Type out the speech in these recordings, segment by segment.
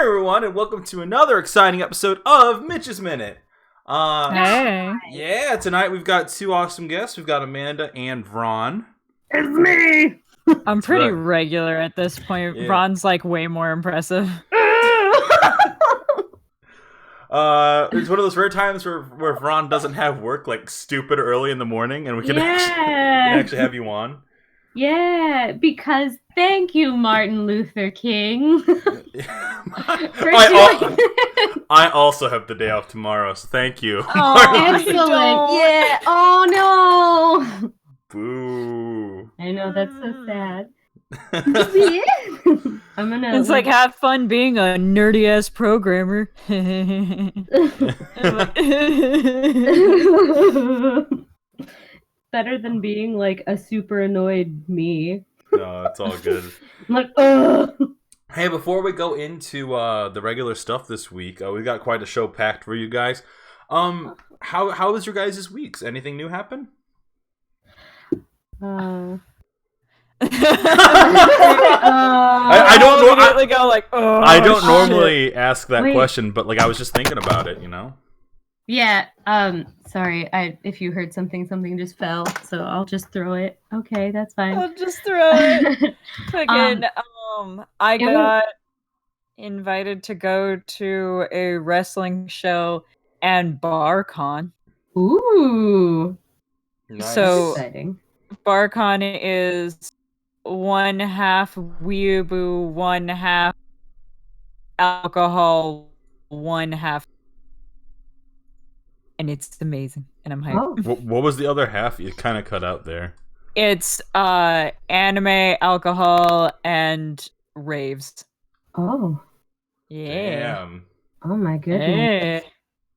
everyone, and welcome to another exciting episode of Mitch's Minute. Hey. Yeah, tonight we've got two awesome guests. We've got Amanda and Ron. It's me! I'm pretty right. regular at this point. Yeah. Ron's like way more impressive. It's one of those rare times where Ron doesn't have work like stupid early in the morning, and we can actually have you on. Yeah, because thank you, Martin Luther King. I also have the day off tomorrow, so thank you. Oh, excellent. Yeah. Oh, no. Boo. I know, that's so sad. I'm gonna. It's like, have fun being a nerdy-ass programmer. Better than being like a super annoyed me. No, it's all good. I'm like, ugh. Hey, before we go into the regular stuff this week, we got quite a show packed for you guys. How was your guys' weeks? Anything new happen? I don't know. I don't shit. normally ask that question, but like I was just thinking about it, you know. Yeah. Sorry. If you heard something just fell, so I'll just throw it. Okay, that's fine. I'll just throw it. Fucking, I got invited to go to a wrestling show and BarCon. Ooh. Nice. So Exciting. BarCon is 1/2 weeaboo, 1/2 alcohol, 1/2, and it's amazing. And I'm hyped. Oh. What was the other half? You kind of cut out there. It's anime, alcohol, and raves. Oh. Yeah. Damn. Oh my goodness. Yeah.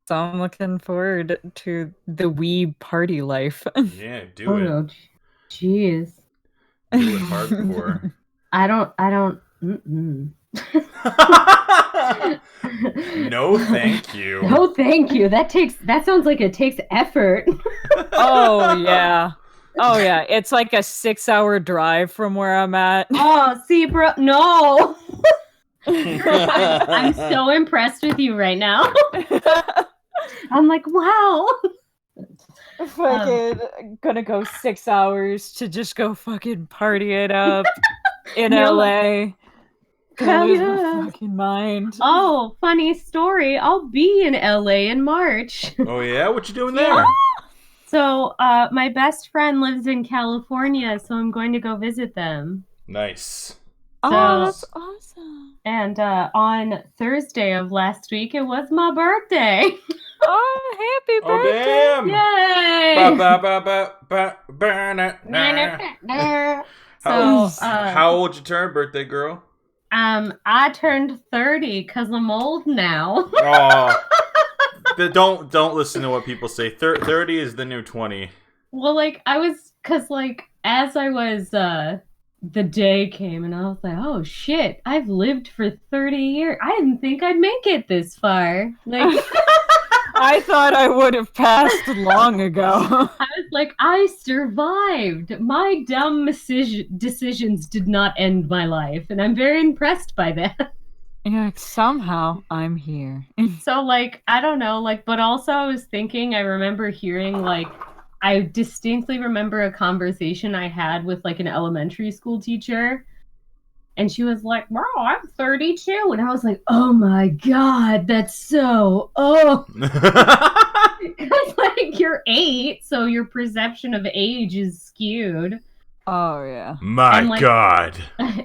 So I'm looking forward to the wee party life. Yeah, do it. No. Jeez. Do it hardcore. I don't. Mm-mm. No, thank you. No, thank you. That sounds like it takes effort. Oh yeah. It's like a 6-hour drive from where I'm at. Oh, see, bro, no. I'm so impressed with you right now. I'm like, wow. Fucking gonna go 6 hours to just go fucking party it up in No. LA. Hell Lose yeah. my fucking mind. Oh, funny story. I'll be in LA in March. Oh yeah, what you doing there? So, my best friend lives in California, so I'm going to go visit them. Nice. Oh, that's awesome. And on Thursday of last week, it was my birthday. Oh, happy Oh birthday. damn. Yay! Ba, ba, ba, ba, ba, ba, na, na. How old you turn, birthday girl? I turned 30 because I'm old now. Oh, don't listen to what people say. 30 is the new 20. Well, as I was, the day came and I was like, oh shit, I've lived for 30 years. I didn't think I'd make it this far. Like, I thought I would have passed long ago. I was like, I survived. My dumb decisions did not end my life, and I'm very impressed by that. You're like, somehow I'm here. So, like, I don't know, like, but also I was thinking, I remember hearing, like, I distinctly remember a conversation I had with, like, an elementary school teacher, and she was like, bro, I'm 32, and I was like, oh my god, that's so, Because, like, you're 8, so your perception of age is skewed. Oh, yeah. My God.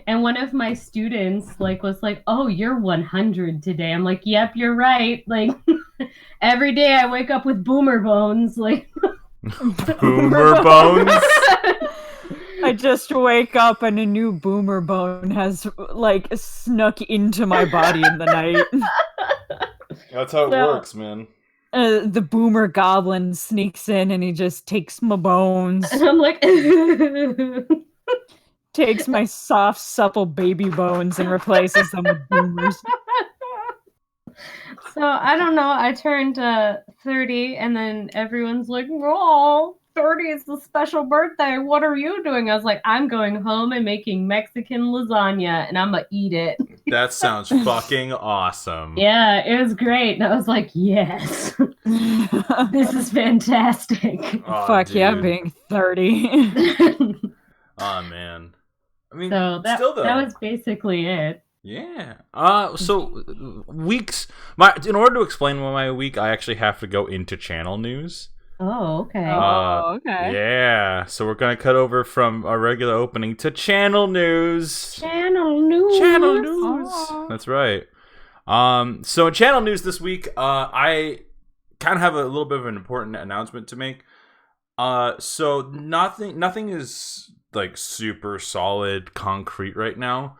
And one of my students, like, was like, oh, you're 100 today. I'm like, yep, you're right. Like, every day I wake up with boomer bones. Like, Boomer bones? I just wake up and a new boomer bone has, like, snuck into my body in the night. That's how it works, man. The boomer goblin sneaks in and he just takes my bones. and I'm like, Takes my soft, supple baby bones and replaces them with boomers. so I don't know. I turned 30 and then everyone's like, oh, 30 is the special birthday. What are you doing? I was like, I'm going home and making Mexican lasagna, and I'm going to eat it. That sounds fucking awesome. Yeah, it was great. And I was like, yes, this is fantastic. Oh, Fuck dude. yeah, being 30. Oh, man. I mean, So that was basically it. Yeah. So weeks. In order to explain my week, I actually have to go into channel news. Oh, okay. Okay. Yeah. So we're gonna cut over from our regular opening to channel news. Channel news. Channel news. Aww. That's right. So in channel news this week, I kind of have a little bit of an important announcement to make. So nothing is like super solid, concrete right now.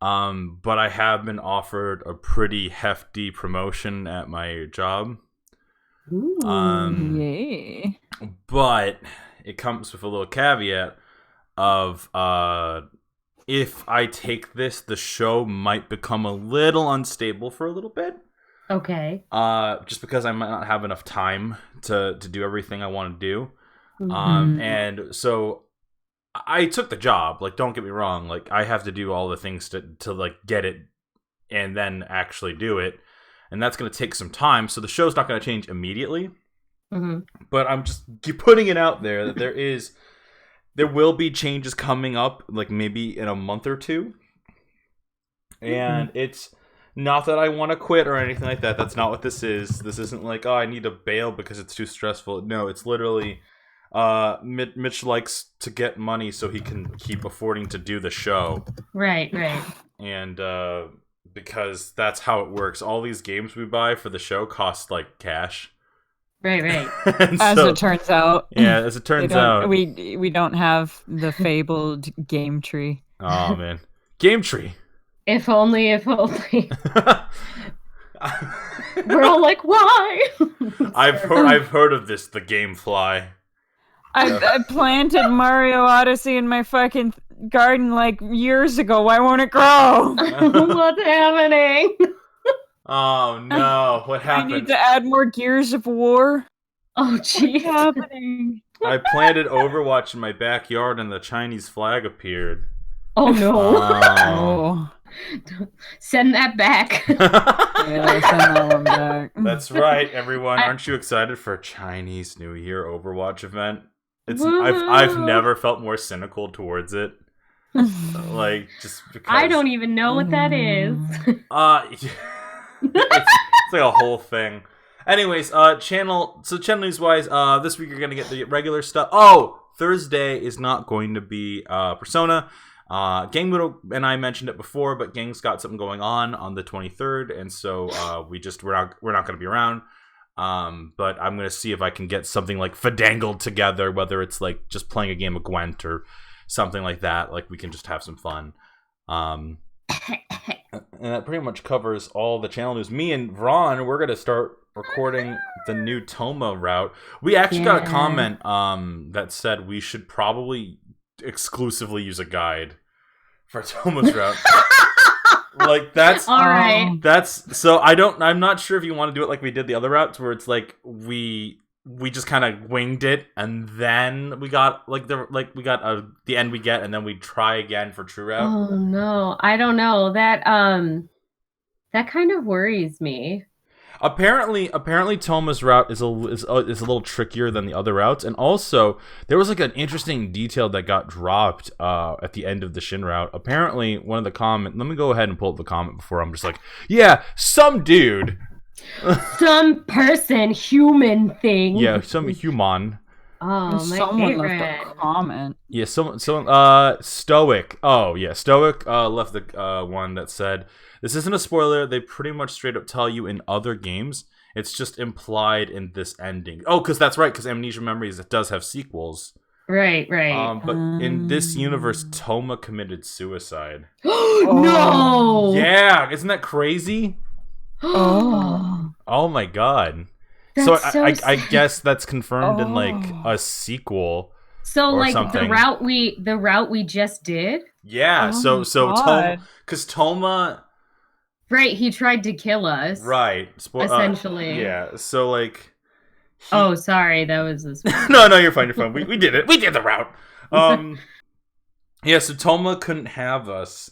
But I have been offered a pretty hefty promotion at my job. Ooh. Yay. But it comes with a little caveat of if I take this, the show might become a little unstable for a little bit. Okay. Just because I might not have enough time to do everything I want to do. Mhm. And so I took the job. Like, don't get me wrong. Like, I have to do all the things to like get it and then actually do it, and that's going to take some time. So the show's not going to change immediately. Mhm. But I'm just putting it out there that there will be changes coming up, like maybe in a month or two. And it's not that I want to quit or anything like that. That's not what this is. This isn't like, oh, I need to bail because it's too stressful. No, it's literally Mitch likes to get money so he can keep affording to do the show. Right. And because that's how it works. All these games we buy for the show cost like cash. Right. As it turns out. Yeah, as it turns out. We don't have the fabled game tree. Oh man. Game tree. If only. We're all like, why? I've heard of this, the game fly. I planted Mario Odyssey in my fucking garden like years ago. Why won't it grow? What's happening? Oh no, what happened? I need to add more Gears of War. Oh, jeez. What's happening? I planted Overwatch in my backyard and the Chinese flag appeared. Oh no. Oh. Send that back. Yeah, send that one back. That's right, everyone. Aren't you excited for a Chinese New Year Overwatch event? I've never felt more cynical towards it. Like, just because I don't even know what that is. it's like a whole thing. Anyways, channel news wise, this week you're gonna get the regular stuff. Oh, Thursday is not going to be Persona. Gang and I mentioned it before, but Gang's got something going on the 23rd, and so we're not gonna be around. But I'm gonna see if I can get something like Fadangled together, whether it's like just playing a game of Gwent or something like that. Like, we can just have some fun. And that pretty much covers all the channel news. Me and Vron, we're gonna start recording the new Toma route. We actually got a comment that said we should probably exclusively use a guide for Toma's route. Like, that's all right. That's so I'm not sure if you want to do it like we did the other routes, where it's like we just kind of winged it, and then we got the end we get, and then we try again for true route. Oh no, I don't know. That kind of worries me. Apparently Toma's route is a little trickier than the other routes, and also there was like an interesting detail that got dropped at the end of the Shin route. Apparently, one of the comment. Let me go ahead and pull up the comment before I'm just like, yeah, some dude, some person, human thing. Yeah, some human. Oh, my someone favorite. left a comment. Yeah, someone Stoic. Oh yeah, Stoic left the one that said, "This isn't a spoiler. They pretty much straight up tell you in other games. It's just implied in this ending." Oh, because that's right. Because Amnesia Memories, it does have sequels. Right. But in this universe, Toma committed suicide. No. Yeah, isn't that crazy? Oh my god. That's so I guess that's confirmed in like a sequel. So or like something. the route we just did. Yeah. So God. Toma. Right, he tried to kill us. Right. Essentially. Yeah. So like Oh, sorry, that was this. No, you're fine. You're fine. We did it. We did the route. Yeah. So Toma couldn't have us,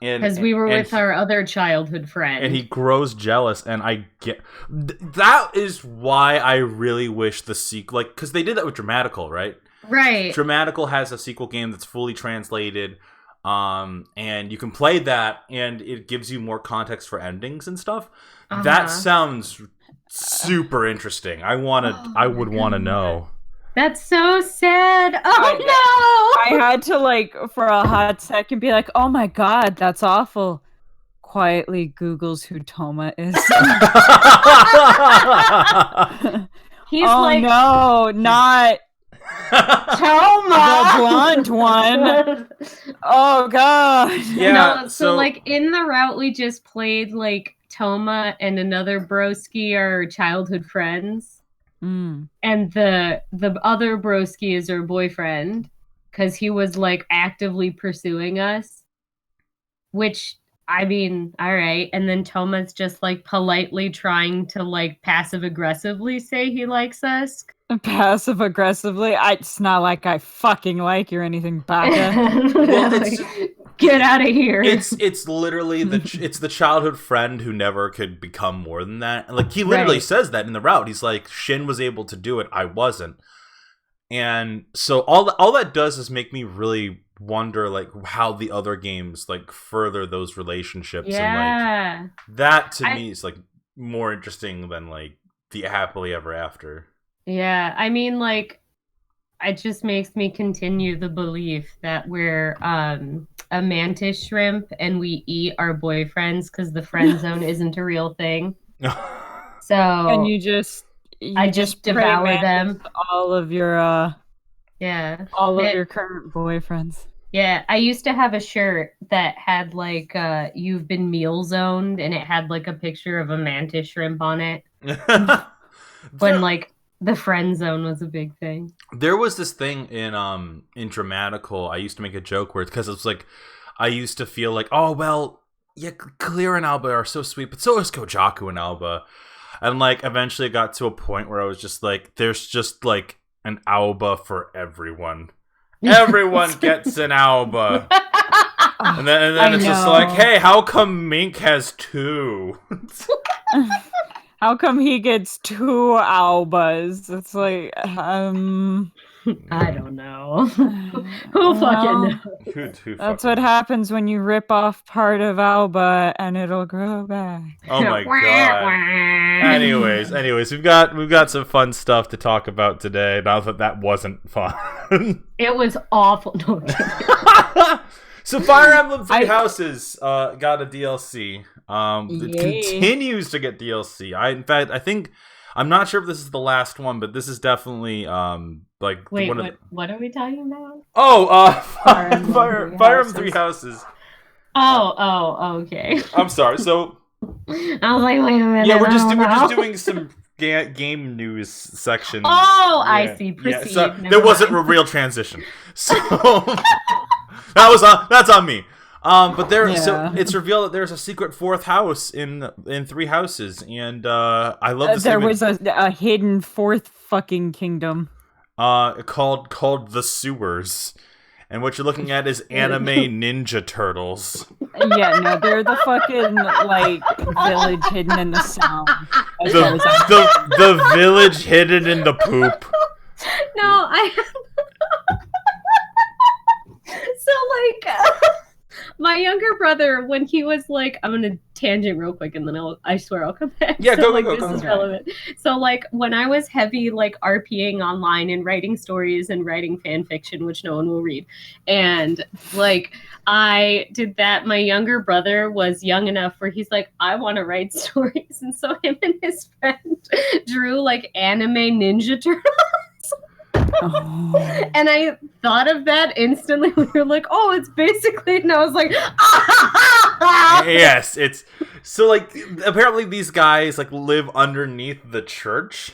because we were with our other childhood friend, and he grows jealous. And I get that is why I really wish the sequel, like, because they did that with Dramatical, right? Right. Dramatical has a sequel game that's fully translated, and you can play that, and it gives you more context for endings and stuff. That sounds super interesting. I would want to know. That's so sad. Oh no! I had to, like, for a hot second be like, oh my god, that's awful. Quietly Googles who Toma is. He's like, no, not Toma, the blonde one. Oh god. Yeah. No, so like in the route we just played, like, Toma and another broski are childhood friends. Mm. And the other broski is her boyfriend, because he was, like, actively pursuing us. Which, I mean, all right. And then Toma's just, like, politely trying to, like, passive aggressively say he likes us. Passive aggressively? It's not like I fucking like you or anything, Baka. Well, get out of here. It's literally it's the childhood friend who never could become more than that. Like, he literally says that in the route. He's like, Shin was able to do it, I wasn't. And so all that does is make me really wonder, like, how the other games, like, further those relationships. Yeah. And, like, that to me is, like, more interesting than, like, the happily ever after. Yeah, I mean, like, it just makes me continue the belief that we're a mantis shrimp and we eat our boyfriends because the friend zone isn't a real thing. So and you just devour them. All of your all of your current boyfriends. Yeah, I used to have a shirt that had, like, you've been meal zoned, and it had, like, a picture of a mantis shrimp on it. When, like, the friend zone was a big thing. There was this thing in Dramatical. I used to make a joke where, because it's like, I used to feel like, oh well, yeah, Clear and Alba are so sweet, but so is Kojaku and Alba. And, like, eventually it got to a point where I was just like, there's just, like, an Alba for everyone. Everyone gets an Alba. And then it's just like, hey, how come Mink has 2? How come he gets 2 Albas? It's like, I don't know. Who fucking knows? That's what happens when you rip off part of Alba and it'll grow back. Oh my god. Anyways, we've got some fun stuff to talk about today. Now that wasn't fun. It was awful. No, so Fire Emblem Three Houses got a DLC. It continues to get DLC. I think I'm not sure if this is the last one, but this is definitely like wait, what are we talking about? Oh, Fire Emblem Three Houses. Oh, okay. I'm sorry. So I was like, wait a minute. Yeah, we're just doing some game news section. Oh, yeah. I see. Proceed. Yeah, so there wasn't a real transition. So that's on me. But so it's revealed that there's a secret 4th house in 3 houses, and I love this. There was a hidden 4th fucking kingdom. Called the Sewers, and what you're looking at is anime Ninja Turtles. Yeah, no, they're the fucking, like, village hidden in the sound. The village hidden in the poop. No, so, like, my younger brother, when he was like, I'm gonna tangent real quick and then I swear I'll come back. Yeah, so, go. This is relevant. So, like, when I was heavy, like, RPing online and writing stories and writing fan fiction, which no one will read, and, like, I did that, my younger brother was young enough where he's like, I want to write stories, and so him and his friend drew, like, anime Ninja Turtles. Oh. And I thought of that instantly. We were like, oh, it's basically, and I was like, yes, it's so, like, apparently these guys, like, live underneath the church,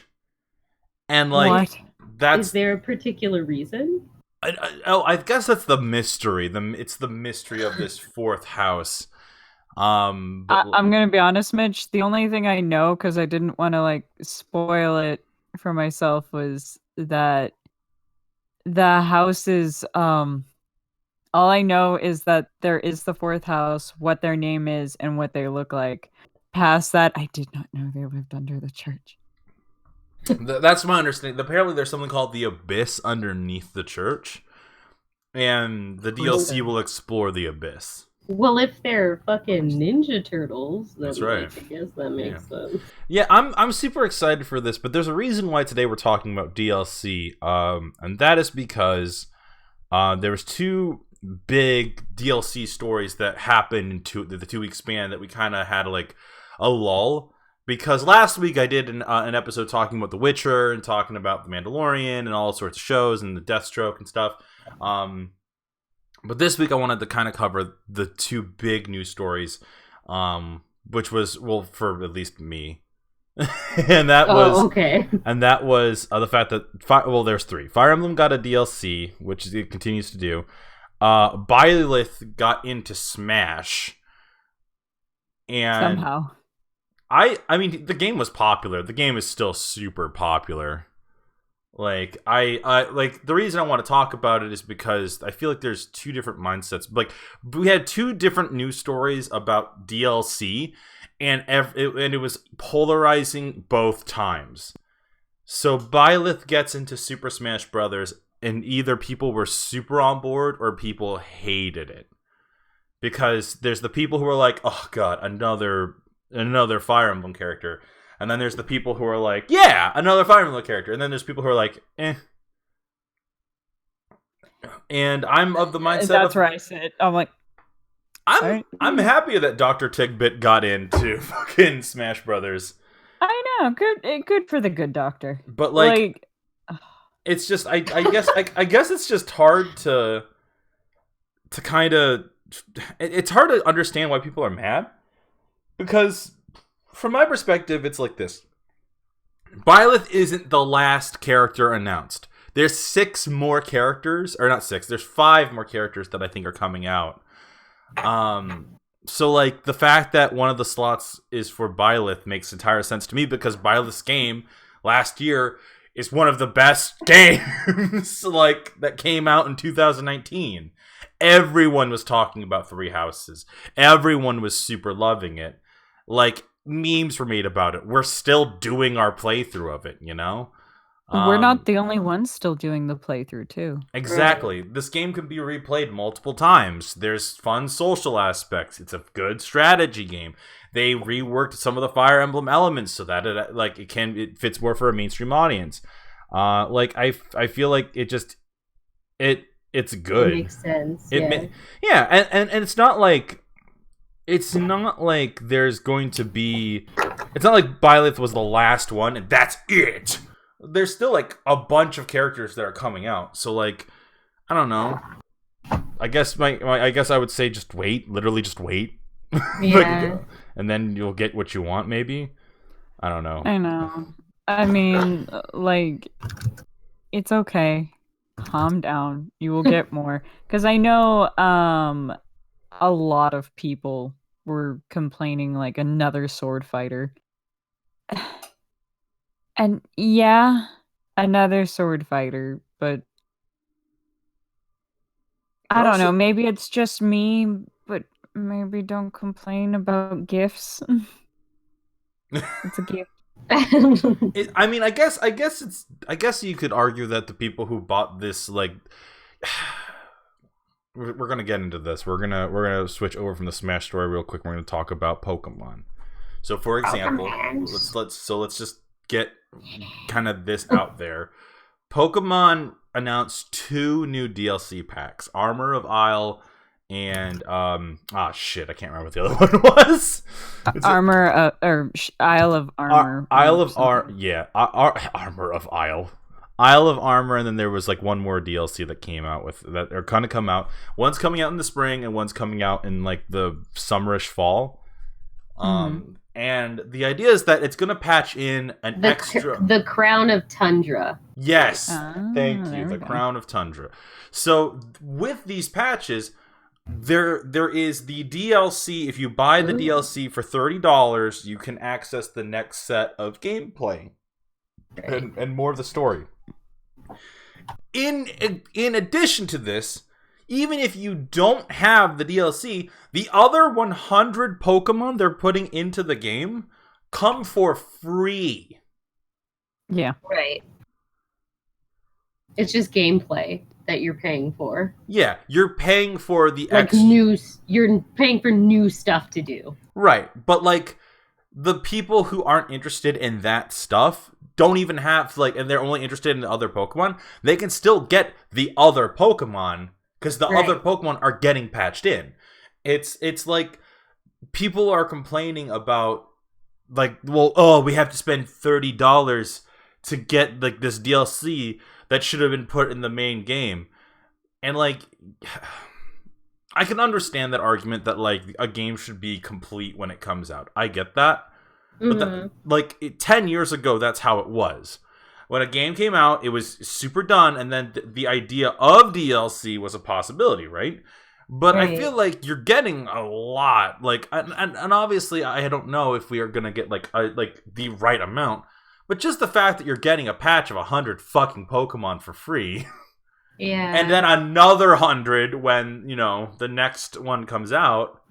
and, like, what? Is there a particular reason? I guess that's the mystery. It's the mystery of this 4th house. I'm gonna be honest, Mitch. The only thing I know, because I didn't want to, like, spoil it, for myself was that the houses, all I know is that there is the fourth house, what their name is, and what they look like. Past that, I did not know they lived under the church. That's my understanding. Apparently, there's something called the Abyss underneath the church, and the DLC will explore the Abyss. Well, if they're fucking Ninja Turtles, then That's right. I guess that makes sense. Yeah, I'm super excited for this, but there's a reason why today we're talking about DLC, and that is because there was two big DLC stories that happened in the 2 week span that we kind of had like a lull. Because last week I did an episode talking about The Witcher and talking about The Mandalorian and all sorts of shows and the Deathstroke and stuff. But this week I wanted to kind of cover the two big news stories, which was, well, for at least me. And that was the fact that there's three. Fire Emblem got a DLC, which it continues to do. Byleth got into Smash, and somehow. I mean, the game was popular. The game is still super popular. Like, I like, the reason I want to talk about it is because I feel like there's two different mindsets. Like, we had two different news stories about DLC, and it was polarizing both times. So Byleth gets into Super Smash Brothers, and either people were super on board or people hated it. Because there's the people who are like, oh god, another Fire Emblem character. And then there's the people who are like, yeah, another Fire Emblem character. And then there's people who are like, eh. And I'm of the mindset that's where I sit. I'm like, I'm happy that Dr. Tigbit got into fucking Smash Brothers. I know, good for the good doctor. But like it's just I guess it's just hard to kind of, it's hard to understand why people are mad, because from my perspective it's like this. Byleth isn't the last character announced. There's 6 more characters, or not 6, there's 5 more characters that I think are coming out. So like the fact that one of the slots is for Byleth makes entire sense to me, because Byleth's game last year is one of the best games like that came out in 2019. Everyone was talking about Three Houses. Everyone was super loving it. Like, memes were made about it. We're still doing our playthrough of it, you know? We're not the only ones still doing the playthrough, too. Exactly. Right. This game can be replayed multiple times. There's fun social aspects. It's a good strategy game. They reworked some of the Fire Emblem elements so that it fits more for a mainstream audience. I feel like it's good. It makes sense. And it's not like there's going to be. It's not like Byleth was the last one and that's it. There's still like a bunch of characters that are coming out. So like, I don't know. I guess I guess I would say just wait. Literally just wait. Yeah. And then you'll get what you want, maybe. I don't know. I know. I mean, like, it's okay. Calm down. You will get more. Because I know a lot of people were complaining, like, another sword fighter. And yeah, another sword fighter, but I don't know. Maybe it's just me, but maybe don't complain about gifts. It's a gift. I mean, I guess you could argue that the people who bought this, like, we're gonna get into this. We're gonna switch over from the Smash story real quick. We're gonna talk about Pokemon. So, for example, let's just get kind of this out there. Pokemon announced 2 new DLC packs: Armor of Isle and I can't remember what the other one was. Armor or Isle of Armor. Armor of Isle. Isle of Armor, and then there was like one more DLC that came out that are kind of come out. One's coming out in the spring, and one's coming out in like the summerish fall. And the idea is that it's going to patch in the Crown of Tundra. Yes, thank you. The Crown of Tundra. So with these patches, there is the DLC. If you buy the DLC for $30, you can access the next set of gameplay. and more of the story. In addition to this, even if you don't have the DLC, the other 100 Pokemon they're putting into the game come for free. Yeah. Right. It's just gameplay that you're paying for. Yeah, you're paying for the like you're paying for new stuff to do. Right, but like the people who aren't interested in that stuff don't even have like, and they're only interested in the other Pokemon. They can still get the other Pokemon because the other Pokemon are getting patched in. It's like people are complaining about like, well, oh, we have to spend $30 to get like this DLC that should have been put in the main game. And like I can understand that argument that like a game should be complete when it comes out. I get that. But like 10 years ago, that's how it was. When a game came out, it was super done, and then the idea of DLC was a possibility, right? But I feel like you're getting a lot, like, and obviously I don't know if we are gonna get like the right amount, but just the fact that you're getting a patch of 100 fucking Pokemon for free, yeah, and then another 100 when the next one comes out.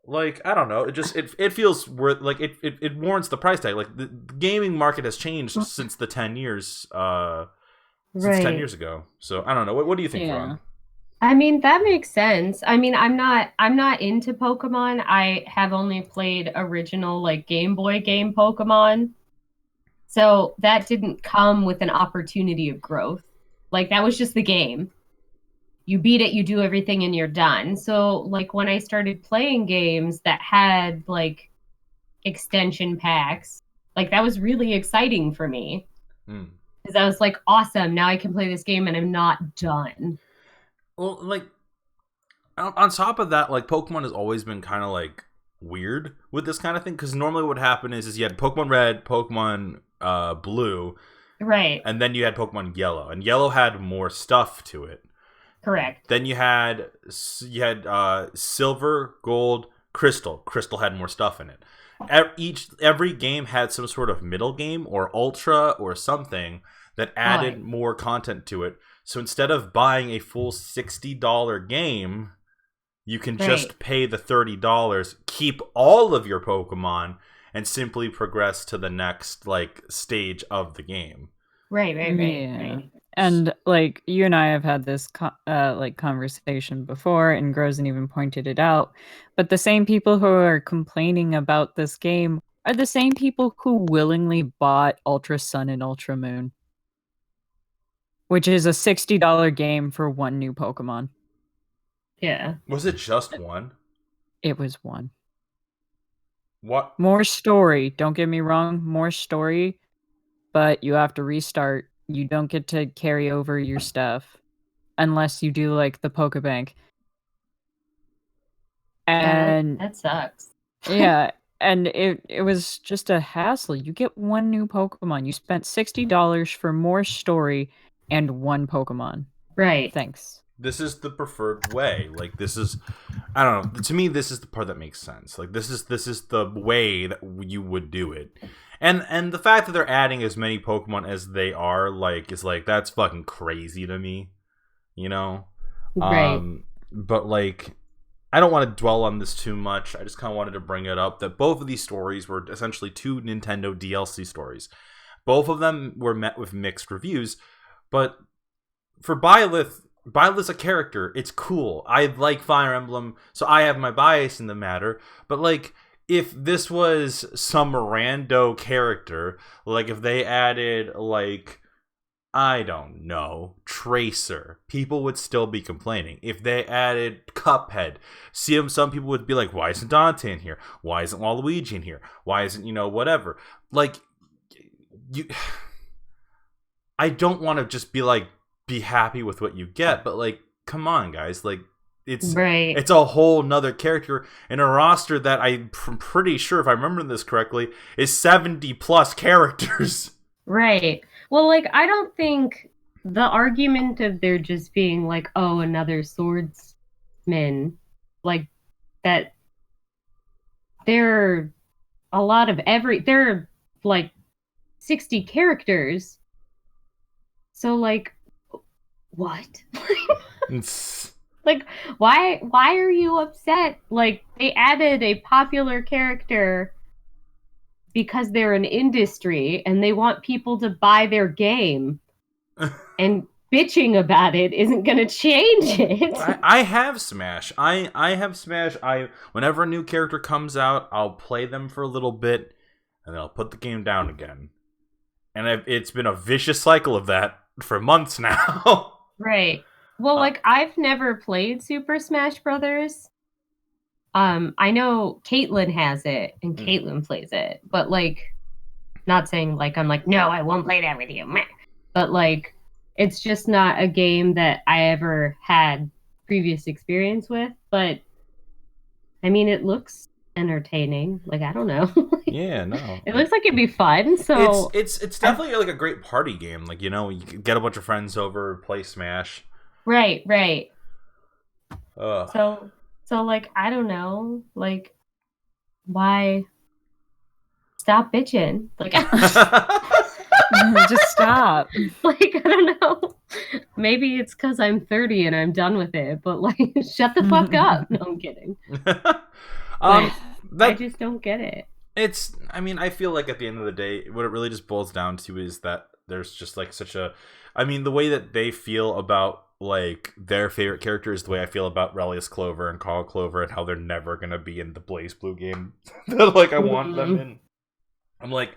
Like, I don't know. It feels worth, like, it warrants the price tag. Like, the gaming market has changed since the 10 years, since 10 years ago. So, I don't know. What do you think, Ron? I mean, that makes sense. I mean, I'm not into Pokemon. I have only played original, like, Game Boy game Pokemon. So, that didn't come with an opportunity of growth. Like, that was just the game. You beat it, you do everything, and you're done. So, like, when I started playing games that had, like, extension packs, like, that was really exciting for me. Because I was like, awesome, now I can play this game and I'm not done. Well, like, on top of that, like, Pokemon has always been kind of, like, weird with this kind of thing. Because normally what happened is you had Pokemon Red, Pokemon Blue. Right. And then you had Pokemon Yellow. And Yellow had more stuff to it. Correct. Then you had Silver, Gold, Crystal. Crystal had more stuff in it. Every game had some sort of middle game or Ultra or something that added more content to it. So instead of buying a full $60 game, you can just pay the $30, keep all of your Pokemon, and simply progress to the next like stage of the game. Right. And like you and I have had this like conversation before, and Grozen even pointed it out. But the same people who are complaining about this game are the same people who willingly bought Ultra Sun and Ultra Moon, which is a $60 game for one new Pokemon. Yeah. Was it just one? It was one. What? More story. Don't get me wrong, more story, but you have to restart. You don't get to carry over your stuff unless you do like the Pokebank. And that sucks. Yeah, and it was just a hassle. You get one new Pokemon. You spent $60 for more story and one Pokemon. Right. Thanks. This is the preferred way. Like, this is, I don't know. To me, this is the part that makes sense. Like, this is the way that you would do it. And the fact that they're adding as many Pokemon as they are, like, is like, that's fucking crazy to me. Right. But like, I don't want to dwell on this too much. I just kind of wanted to bring it up that both of these stories were essentially two Nintendo DLC stories. Both of them were met with mixed reviews, but for Byleth's a character. It's cool. I like Fire Emblem, so I have my bias in the matter. But like, if this was some rando character, like if they added like, I don't know, Tracer, people would still be complaining. If they added Cuphead, some people would be like, why isn't Dante in here? Why isn't Waluigi in here? Why isn't, whatever? Like, I don't want to just be like, be happy with what you get, but like, come on, guys. Like, it's a whole nother character in a roster that I'm pretty sure, if I remember this correctly, is 70 plus characters. Right. Well, like, I don't think the argument of there just being like, oh, another swordsman, like that, there are a lot of there are like 60 characters. So like, what? Like, why are you upset? Like, they added a popular character because they're an industry and they want people to buy their game. And bitching about it isn't going to change it. I have Smash. I have Smash. Whenever a new character comes out, I'll play them for a little bit, and then I'll put the game down again. And it's been a vicious cycle of that for months now. Right. Well, like, I've never played Super Smash Brothers. I know Caitlyn has it, and Caitlyn plays it. But, like, not saying, like, I'm like, no, I won't play that with you. But, like, it's just not a game that I ever had previous experience with. But, I mean, it looks entertaining. Like, I don't know. Yeah, no. It looks like it'd be fun. So it's definitely like a great party game. Like, you know, you can get a bunch of friends over, play Smash. Right. So like, I don't know, like, why stop bitching? Like, just stop. Like, I don't know. Maybe it's because I'm 30 and I'm done with it, but like, shut the fuck up. No, I'm kidding. I just don't get it. I mean, I feel like at the end of the day, what it really just boils down to is that there's just like the way that they feel about like their favorite character is the way I feel about Relius Clover and Carl Clover, and how they're never gonna be in the Blaze Blue game that like I want them in. I'm like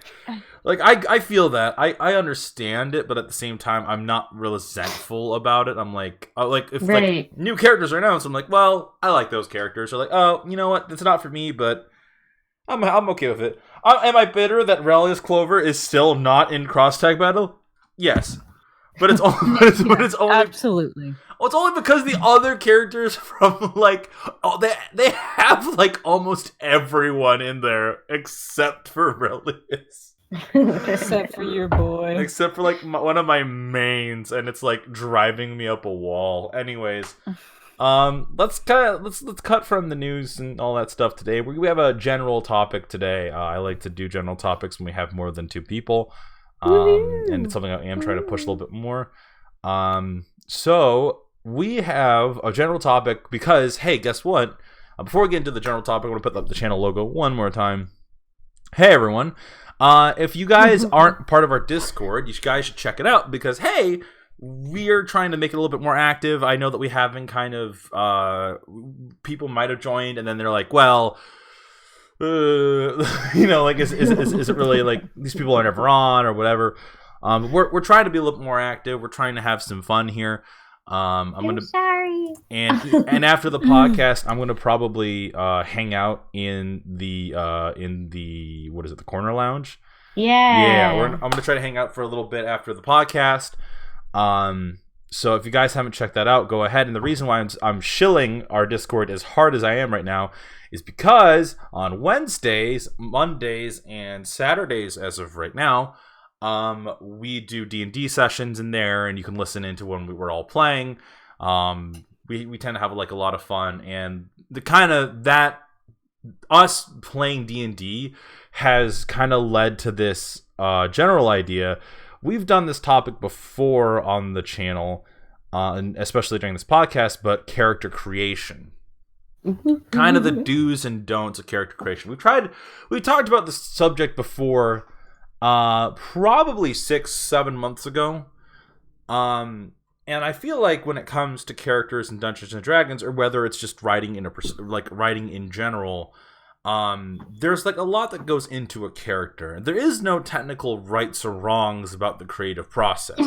I feel that I understand it, but at the same time I'm not resentful about it. I'm like if like new characters are announced, I'm like, well, I like those characters. Or like, oh, you know what, it's not for me, but I'm okay with it. Am I bitter that Relius Clover is still not in cross tag battle? Yes. But it's only, it's only absolutely. Well, it's only because the other characters from like they have like almost everyone in there except for Relius. Except for your boy. Except for like one of my mains, and it's like driving me up a wall. Anyways, let's cut from the news and all that stuff today. We have a general topic today. I like to do general topics when we have more than two people. And it's something I am trying to push a little bit more. So we have a general topic because, hey, guess what? Before we get into the general topic, I want to put up the channel logo one more time. Hey, everyone. If you guys aren't part of our Discord, you guys should check it out because, hey, we're trying to make it a little bit more active. I know that we have been kind of, people might have joined and then they're like, well, you know, like is it really like these people are never on or whatever? We're trying to be a little bit more active. We're trying to have some fun here. I'm sorry. And after the podcast, I'm gonna probably hang out in the what is it, the corner lounge? Yeah. I'm gonna try to hang out for a little bit after the podcast. So if you guys haven't checked that out, go ahead. And the reason why I'm shilling our Discord as hard as I am right now is because on Wednesdays, Mondays, and Saturdays, as of right now, we do D&D sessions in there, and you can listen into when we're all playing. We tend to have like a lot of fun, and the kind of that us playing D&D has kind of led to this general idea. We've done this topic before on the channel, and especially during this podcast, but character creation. Kind of the do's and don'ts of character creation. We talked about this subject before, probably 6-7 months ago. And I feel like when it comes to characters in Dungeons and Dragons, or whether it's just writing writing in general, there's like a lot that goes into a character. There is no technical rights or wrongs about the creative process,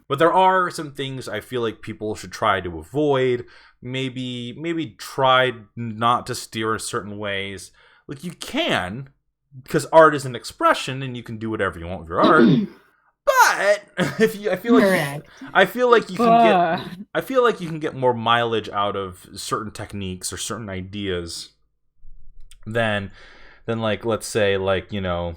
but there are some things I feel like people should try to avoid. Maybe try not to steer in certain ways. Like you can, because art is an expression, and you can do whatever you want with your art. But I feel like you can get more mileage out of certain techniques or certain ideas than like, let's say, like, you know,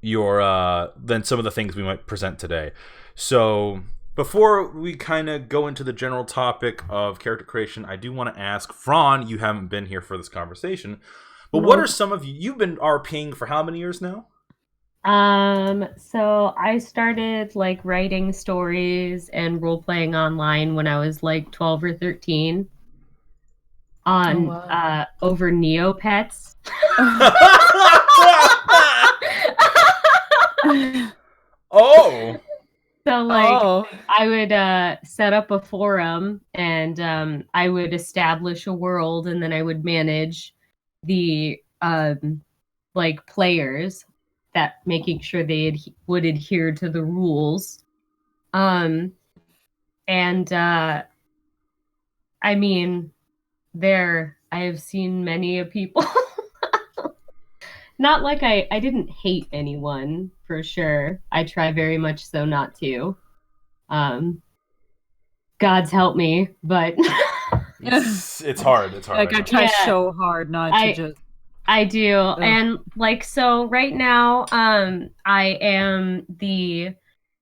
than some of the things we might present today. So before we kind of go into the general topic of character creation, I do want to ask Fran, you haven't been here for this conversation, but what are some of you've been RPing for how many years now? So I started like writing stories and role playing online when I was like 12 or 13 Oh on wow. over Neopets. Oh. So like Oh. I would set up a forum and I would establish a world and then I would manage the like players that making sure they would adhere to the rules. Um and I mean there I have seen many of people not like I didn't hate anyone for sure. I try very much so not to. Um God's help me, but It's hard. It's hard. Like I I know. try yeah, so hard not to I just. I do. Ugh. And like so right now I am the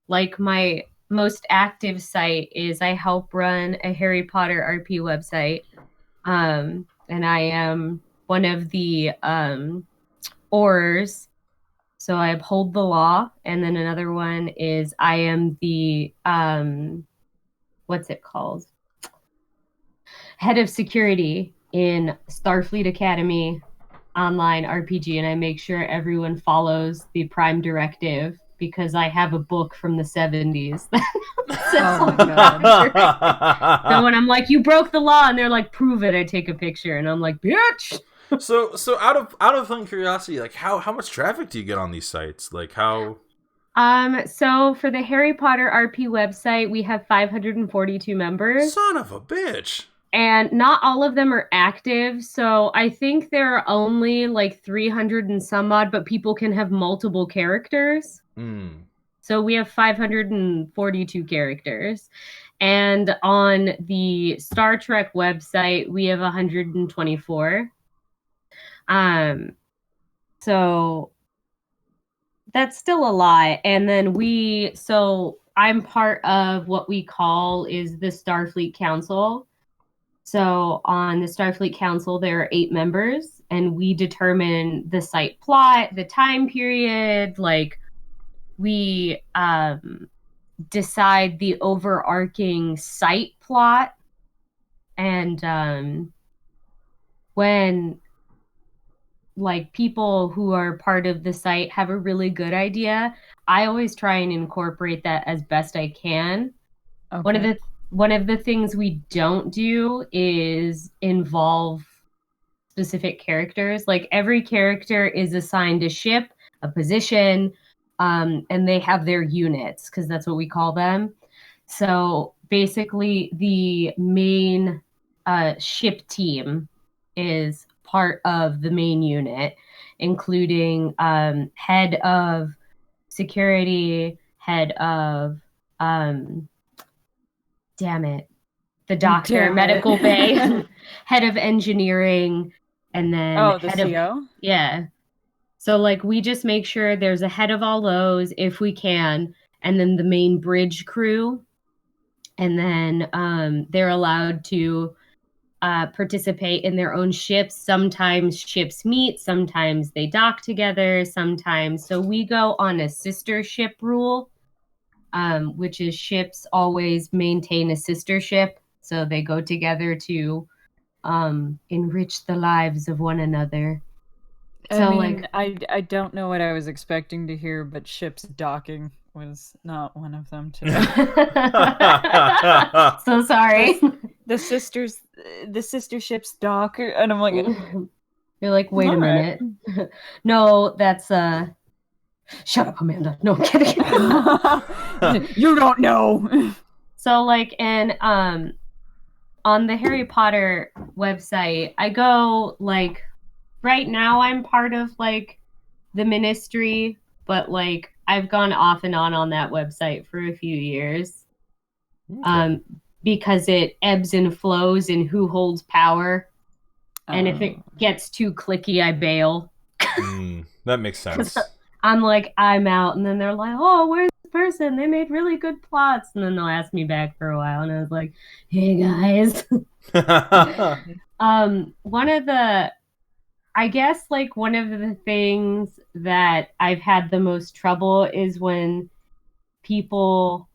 like my most active site is I help run a Harry Potter RP website. And I am one of the oars. So I uphold the law and then another one is I am the what's it called? Head of security in Starfleet Academy online RPG, and I make sure everyone follows the Prime Directive because I have a book from the 70s that says Oh my all the God. Prime Directive. So when I'm like, you broke the law, and they're like, prove it, I take a picture, and I'm like, bitch. So out of fun curiosity, like how much traffic do you get on these sites? Like how? So for the Harry Potter RP website, we have 542 members. Son of a bitch. And not all of them are active. So I think there are only like 300 and some odd, but people can have multiple characters. Mm. So we have 542 characters. And on the Star Trek website, we have 124. So that's still a lot. And then so I'm part of what we call is the Starfleet Council. So on the Starfleet Council, there are 8 members, and we determine the site plot, the time period, like we decide the overarching site plot. And when like people who are part of the site have a really good idea, I always try and incorporate that as best I can. One of Okay. the one of the things we don't do is involve specific characters. Like every character is assigned a ship, a position, and they have their units because that's what we call them. So basically, the main ship team is part of the main unit, including head of security, head of damn it, the doctor, Damn medical bay, it. head of engineering, and then Oh, the head of CO? yeah. So like we just make sure there's a head of all those if we can, and then the main bridge crew, and then they're allowed to participate in their own ships. Sometimes ships meet, sometimes they dock together, sometimes. So we go on a sister ship rule, which is ships always maintain a sister ship. So they go together to enrich the lives of one another. I So mean, like I don't know what I was expecting to hear, but ships docking was not one of them today. so sorry. The sisters, the sister ships dock, and I'm like, You're like, wait a all right. minute. No, that's shut up, Amanda. No, I'm kidding. You don't know. So like in on the Harry Potter website, I go like right now I'm part of like the ministry, but like I've gone off and on that website for a few years. Okay. Because it ebbs and flows in who holds power. And if it Oh. gets too clicky, I bail. That makes sense. I'm like, I'm out. And then they're like, oh, where's this person? They made really good plots. And then they'll ask me back for a while. And I was like, hey, guys. One of the I guess like one of the things that I've had the most trouble is when people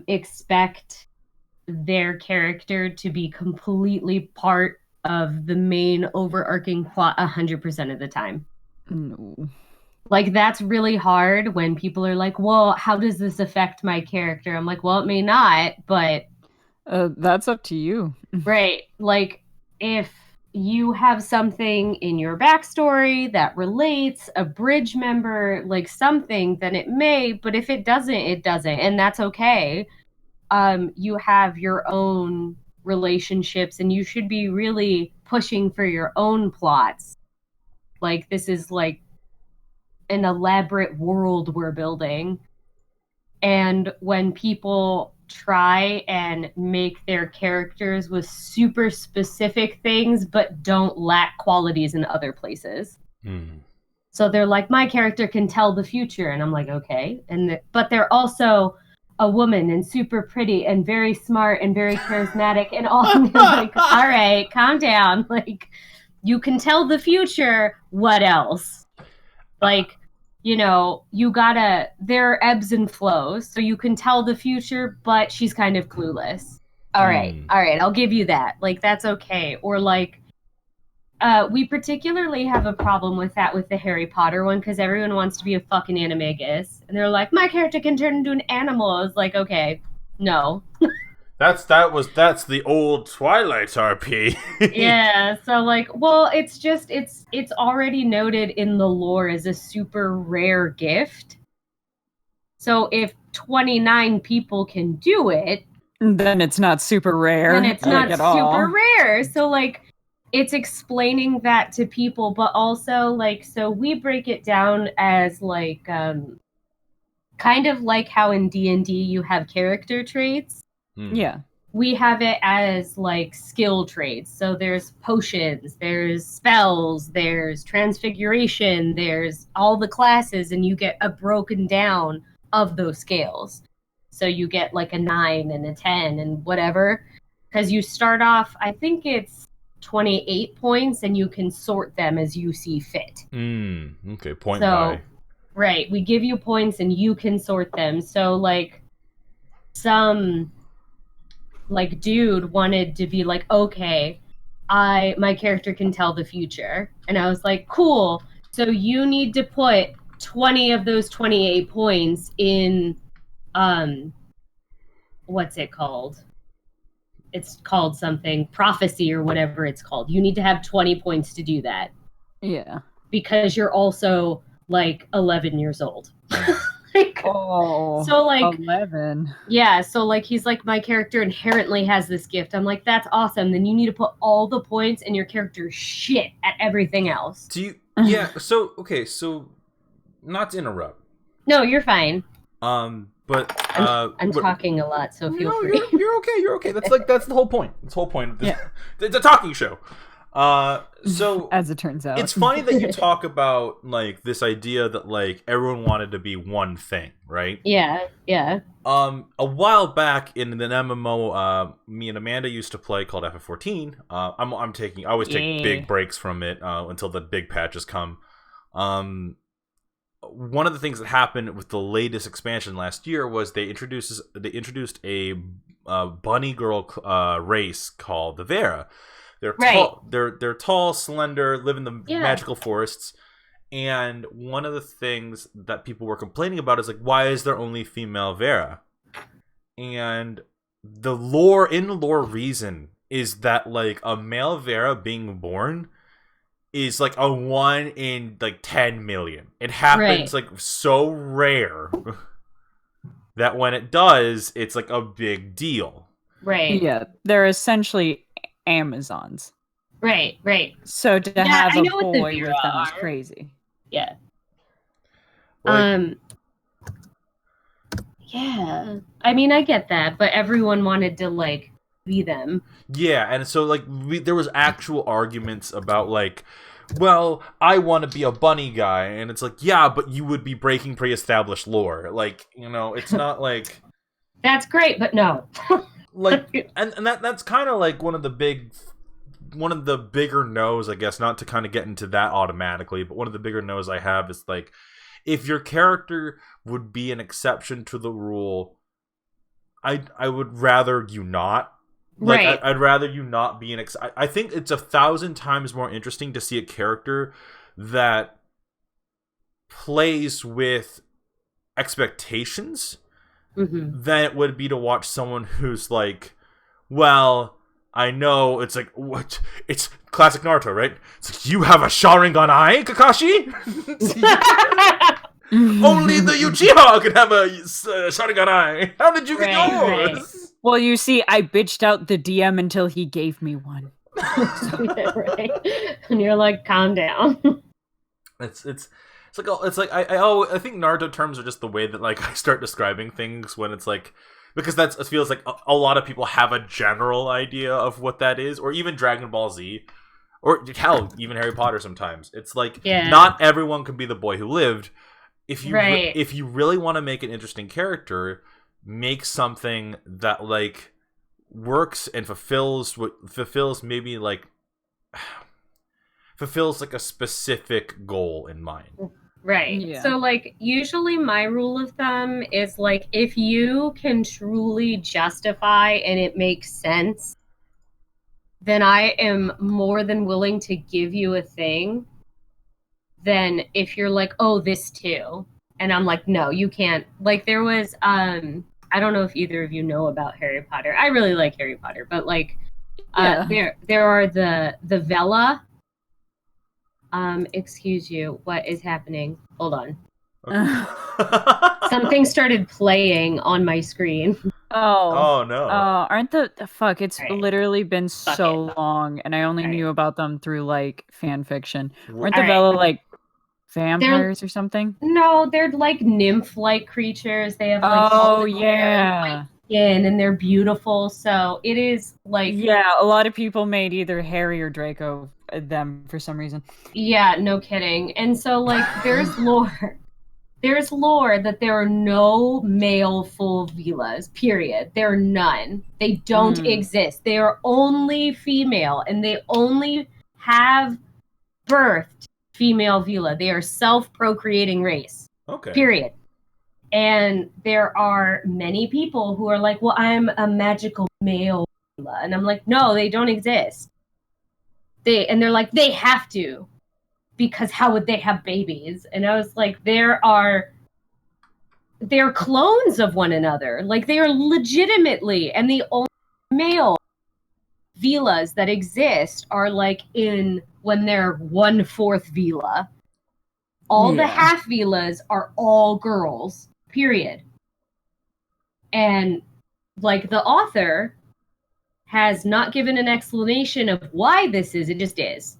expect their character to be completely part of the main overarching plot 100% of the time. No. Like that's really hard when people are like, "Well, how does this affect my character?" I'm like, "Well, it may not, but That's up to you. right, like if you have something in your backstory that relates, a bridge member, like something, then it may, but if it doesn't, it doesn't, and that's okay. You have your own relationships and you should be really pushing for your own plots. Like this is like an elaborate world we're building. And when people try and make their characters with super specific things but don't lack qualities in other places. So they're like, my character can tell the future, and I'm like, okay. But they're also a woman and super pretty and very smart and very charismatic and all. And they're like, all right, calm down. Like, you can tell the future. What else? Like, you know, there are ebbs and flows, so you can tell the future, but she's kind of clueless. All right, I'll give you that. Like, that's okay. Or like, we particularly have a problem with that with the Harry Potter one because everyone wants to be a fucking animagus, and they're like, my character can turn into an animal. I was like, okay, no. That's the old Twilight RP. Yeah, so like, well, it's already noted in the lore as a super rare gift. So if 29 people can do it, then it's not super rare. Then it's not at super all. rare. So like, it's explaining that to people, but also like, so we break it down as like, kind of like how in D&D you have character traits. Yeah. We have it as like skill traits. So there's potions, there's spells, there's transfiguration, there's all the classes, and you get a broken down of those scales. So you get like a 9 and a 10 and whatever. Because you start off, I think it's 28 points, and you can sort them as you see fit. Okay, point by. Right, we give you points and you can sort them. So like some like dude wanted to be like, okay, my character can tell the future. And I was like, cool. So you need to put 20 of those 28 points in what's it called? It's called something prophecy or whatever it's called. You need to have 20 points to do that. Yeah. Because you're also like 11 years old. So like 11. Yeah, so like he's like, my character inherently has this gift. I'm like, that's awesome. Then you need to put all the points in your character's shit at everything else. Do you? Yeah. So okay. So not to interrupt. No, you're fine. But I'm talking a lot, so feel free. You're okay. You're okay. That's the whole point. That's the whole point of this. Yeah. It's a talking show. So as it turns out, it's funny that you talk about like this idea that like everyone wanted to be one thing, right? Yeah. A while back in an MMO, me and Amanda used to play called Ep59. I always take big breaks from it until the big patches come. One of the things that happened with the latest expansion last year was they introduced a bunny girl race called the Vera. They're tall, they're tall, slender, live in the magical forests. And one of the things that people were complaining about is like, why is there only female Vera? And the lore reason is that like a male Vera being born is like a 1 in like 10 million. It happens like so rare that when it does, it's like a big deal. Right. Yeah, they're essentially Amazons. Right. So to have a boy with them is crazy. Yeah. Yeah. I mean, I get that, but everyone wanted to like be them. Yeah, and so like there was actual arguments about like, well, I want to be a bunny guy, and it's like, yeah, but you would be breaking pre-established lore. Like, you know, it's not like that's great, but no. Like, and that's kind of like one of the big the bigger no's, I guess, not to kind of get into that automatically, but one of the bigger no's I have is like, if your character would be an exception to the rule, I would rather you not. Like, Right. I'd rather you not be an I think it's 1,000 times more interesting to see a character that plays with expectations than it would be to watch someone who's like, well, I know it's like, what? It's classic Naruto, right? It's like, you have a Sharingan eye, Kakashi? Only the Uchiha can have a Sharingan eye. How did you get yours? Right. Well, you see, I bitched out the DM until he gave me one. Right. And you're like, calm down. It's like I think Naruto terms are just the way that like I start describing things when it's like, because it feels like a lot of people have a general idea of what that is, or even Dragon Ball Z, or hell, even Harry Potter. Sometimes it's like not everyone can be the boy who lived. If you if you really want to make an interesting character, make something that like works and fulfills maybe like fulfills like a specific goal in mind. Right. Yeah. So like usually my rule of thumb is like, if you can truly justify and it makes sense, then I am more than willing to give you a thing. Then if you're like, oh, this too, and I'm like, no, you can't. Like there was I don't know if either of you know about Harry Potter. I really like Harry Potter, but like there are the Vela. Excuse you, what is happening? Hold on. Something started playing on my screen. Oh no. Aren't the fuck, it's Right. literally been so long, and I only knew about them through like fan fiction. Weren't the Alright. Vela like vampires or something? No, they're like nymph-like creatures. They have like golden hair, skin, and they're beautiful. So it is like, yeah, a lot of people made either Harry or Draco them for some reason. yeah, no kidding. And so like there's lore. There's lore that there are no male full Velas, period. There are none. They don't exist. They are only female, and they only have birthed female Vela. They are self-procreating race. Okay. Period. And there are many people who are like, well, I'm a magical male Vela. And I'm like, no, they don't exist. They're like, they have to, because how would they have babies? And I was like, they're clones of one another. Like they are legitimately, and the only male Velas that exist are like when they're 1/4 Vela. All the half Velas are all girls, period. And like the author has not given an explanation of why this is, it just is.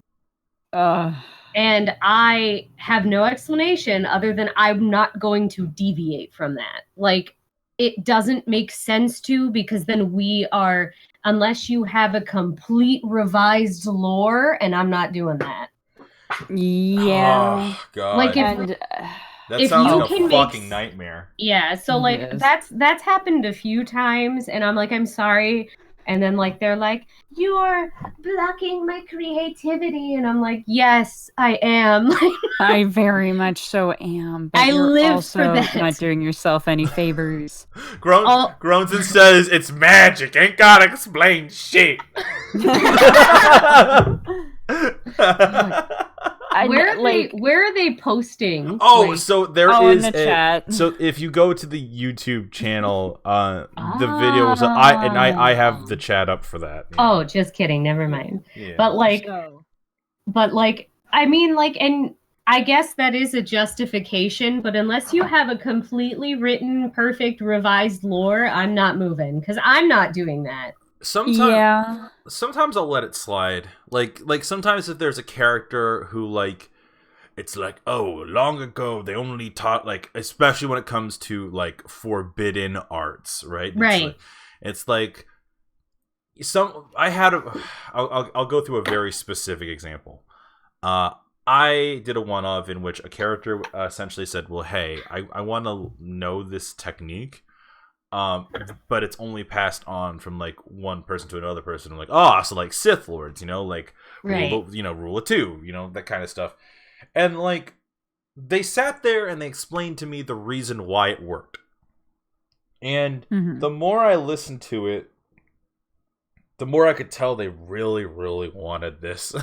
And I have no explanation other than I'm not going to deviate from that. Like, it doesn't make sense to, because then unless you have a complete revised lore, and I'm not doing that. Yeah. Oh, God. Like, that sounds like a fucking nightmare. Yeah, so like that's happened a few times, and I'm like, I'm sorry. And then like they're like, you are blocking my creativity, and I'm like, yes, I am. I very much so am. But I you're live also for that. not doing yourself any favors. Groans and says it's magic. Ain't gotta explain shit. Where are they posting? Oh, so there is in the chat. So if you go to the YouTube channel, the videos, I have the chat up for that. Yeah. Oh, just kidding. Never mind. Yeah. But I mean, like, and I guess that is a justification. But unless you have a completely written, perfect, revised lore, I'm not moving, because I'm not doing that. Sometimes I'll let it slide. Like sometimes if there's a character who like, it's like, oh, long ago they only taught, like, especially when it comes to like forbidden arts, right? Right. It's like I'll go through a very specific example. I did a one-of in which a character essentially said, well, hey, I want to know this technique. but it's only passed on from like one person to another person. I'm like, oh, so like Sith lords, you know, like Right. rule of two, you know, that kind of stuff. And like they sat there and they explained to me the reason why it worked. And the more I listened to it, the more I could tell they really, really wanted this.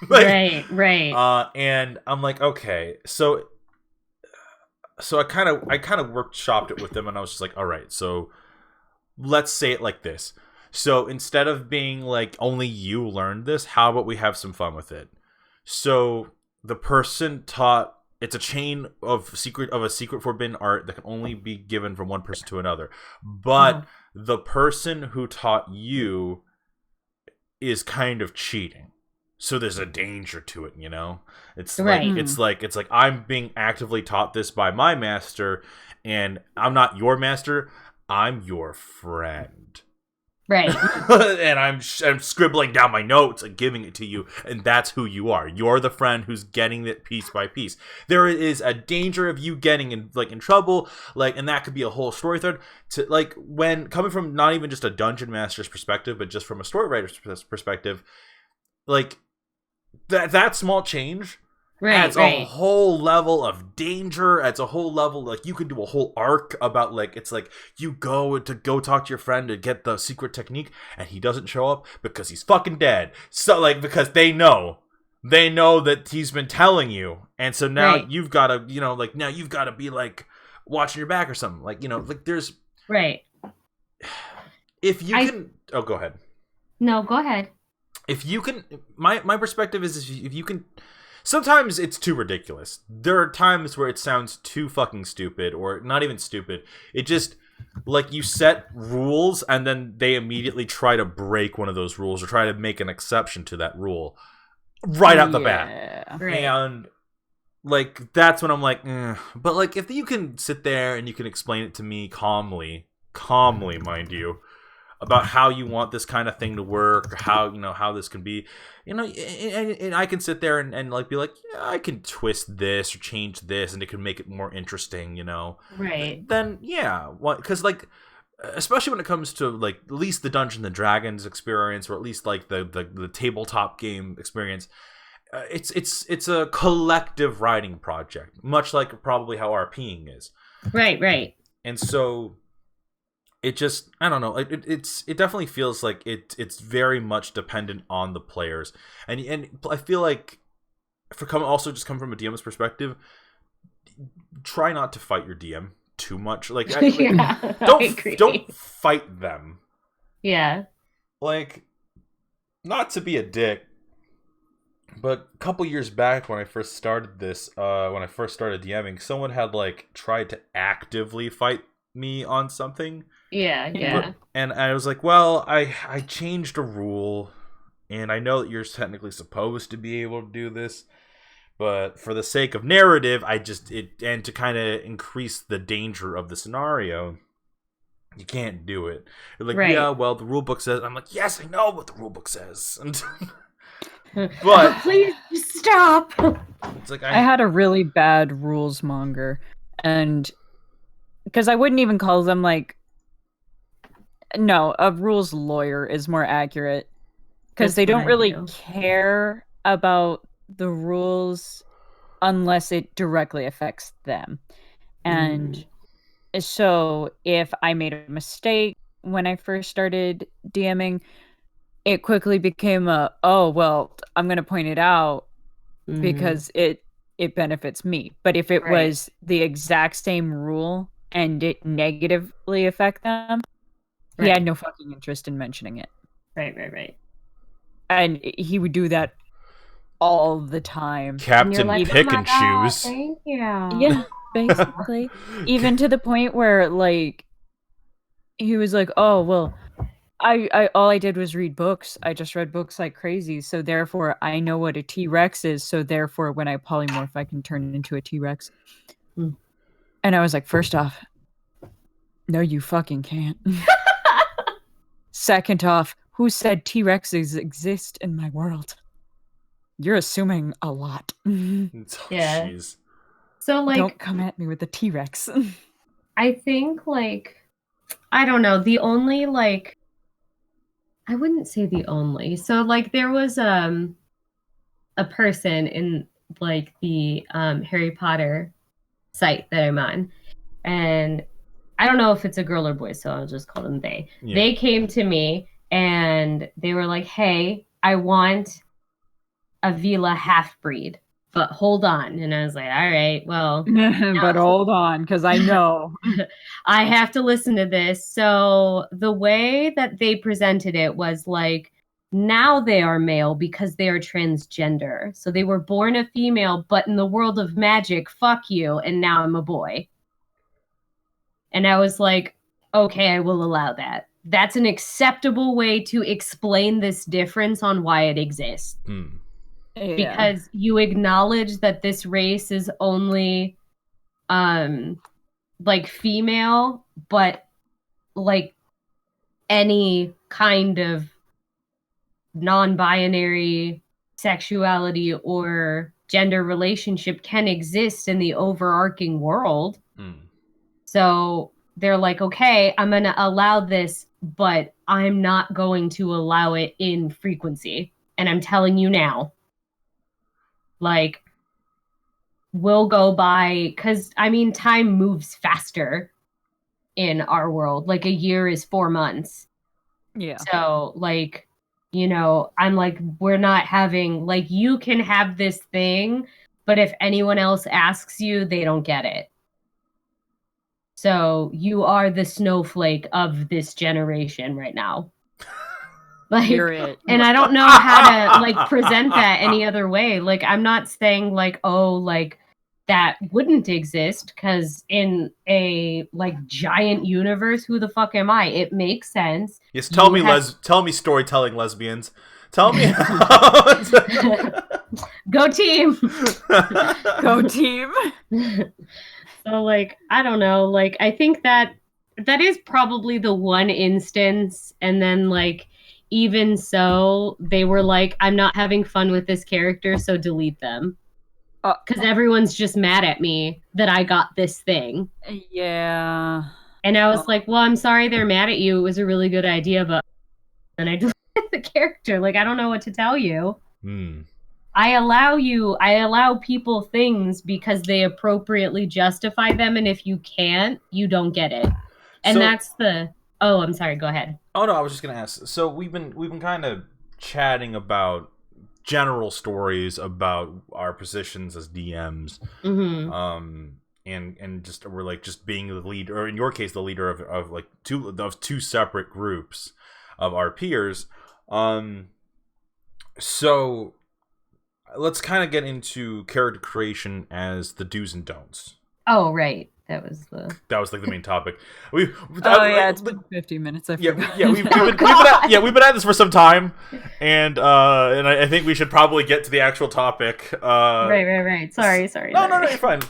Like, right. And I'm like, okay, so I kind of workshopped it with them, and I was just like, all right, so let's say it like this. So instead of being like only you learned this, how about we have some fun with it? So the person taught. It's a chain of a secret forbidden art that can only be given from one person to another. But the person who taught you is kind of cheating. So there's a danger to it, you know? It's Right. like it's like I'm being actively taught this by my master, and I'm not your master, I'm your friend. Right. And I'm scribbling down my notes and giving it to you, and that's who you are. You're the friend who's getting it piece by piece. There is a danger of you getting in trouble, like, and that could be a whole story thread. To like when coming from not even just a dungeon master's perspective, but just from a story writer's perspective, like that small change adds a whole level of danger. Adds a whole level, like you could do a whole arc about like it's like you go talk to your friend to get the secret technique, and he doesn't show up because he's fucking dead. So like because they know that he's been telling you, and so now you've got to now you've got to be like watching your back or something. Like like there's if you can. Oh, go ahead. No, go ahead. If you can, my perspective is if you can. Sometimes it's too ridiculous. There are times where it sounds too fucking stupid, or not even stupid. It just, like, you set rules, and then they immediately try to break one of those rules, or try to make an exception to that rule right out the bat. Right. And, like, that's when I'm like, But, like, if you can sit there and you can explain it to me calmly, mind you, about how you want this kind of thing to work, or how this can be, and I can sit there and like be like, yeah, I can twist this or change this, and it can make it more interesting, Right. Then yeah, because like, especially when it comes to like at least the Dungeons and Dragons experience, or at least like the tabletop game experience, it's a collective writing project, much like probably how RPing is. Right. And so. It just, I don't know. It definitely feels like it's very much dependent on the players, and I feel like also just come from a DM's perspective, try not to fight your DM too much. Like, don't fight them. Yeah. Like, not to be a dick, but a couple years back when I first started this, when I first started DMing, someone had like tried to actively fight me on something. Yeah. And I was like, well, I changed a rule, and I know that you're technically supposed to be able to do this, but for the sake of narrative, and to kind of increase the danger of the scenario, you can't do it. They're like, yeah, well, the rule book says. I'm like, yes, I know what the rule book says. But please stop. It's like I had a really bad rules monger, and because I wouldn't even call them like. No, a rules lawyer is more accurate, because they don't really care about the rules unless it directly affects them. And so if I made a mistake when I first started DMing, it quickly became I'm going to point it out because it benefits me. But if it was the exact same rule and it negatively affect them, he had no fucking interest in mentioning it. Right. And he would do that all the time. Captain Pick and Choose. Thank you. Yeah, basically. Even to the point where, like, he was like, oh, well, I all I did was read books. I just read books like crazy. So therefore, I know what a T-Rex is. So therefore, when I polymorph, I can turn into a T-Rex. And I was like, first off, no, you fucking can't. Second off, who said T-Rexes exist in my world? You're assuming a lot. Yeah. Jeez. So, like, don't come at me with the T-Rex. I think, like, I don't know. The only like I wouldn't say the only. So like there was a person in like the Harry Potter site that I'm on, and I don't know if it's a girl or boy, so I'll just call them they. Yeah. They came to me and they were like, "Hey, I want a Vila half breed, but hold on." And I was like, "All right, well, But hold on, because I know. I have to listen to this." So the way that they presented it was like, now they are male because they are transgender. So they were born a female, but in the world of magic, fuck you, and now I'm a boy. And I was like, okay, I will allow that. That's an acceptable way to explain this difference on why it exists. Yeah. Because you acknowledge that this race is only like female, but like any kind of non-binary sexuality or gender relationship can exist in the overarching world. So they're like, okay, I'm going to allow this, but I'm not going to allow it in frequency. And I'm telling you now, like, we'll go by, because I mean, time moves faster in our world. Like, a year is 4 months. Yeah. So, like, you know, I'm like, we're not having, like, you can have this thing, but if anyone else asks you, they don't get it. So you are the snowflake of this generation right now. Like, You're it. and I don't know how to like present that any other way. Like, I'm not saying like, oh, like that wouldn't exist, because in a like giant universe, who the fuck am I? It makes sense. Yes, tell me storytelling lesbians. Tell me Go team. Go team. So like, I don't know, like I think that is probably the one instance, and then like even so they were like, I'm not having fun with this character, so delete them. Because everyone's just mad at me that I got this thing. Yeah. And I was like, well, I'm sorry they're mad at you. It was a really good idea, but then I deleted the character. Like, I don't know what to tell you. I allow people things because they appropriately justify them, and if you can't, you don't get it. And that's the I'm sorry, go ahead. Oh no, I was just gonna ask. So we've been kind of chatting about general stories about our positions as DMs. And just we're like just being the leader, or in your case the leader of like two separate groups of our peers. So let's kind of get into character creation as the do's and don'ts. Oh, right. That was like the main topic. It's been 50 minutes. We've been at this for some time, and I think we should probably get to the actual topic. Right. Sorry. No, you're fine.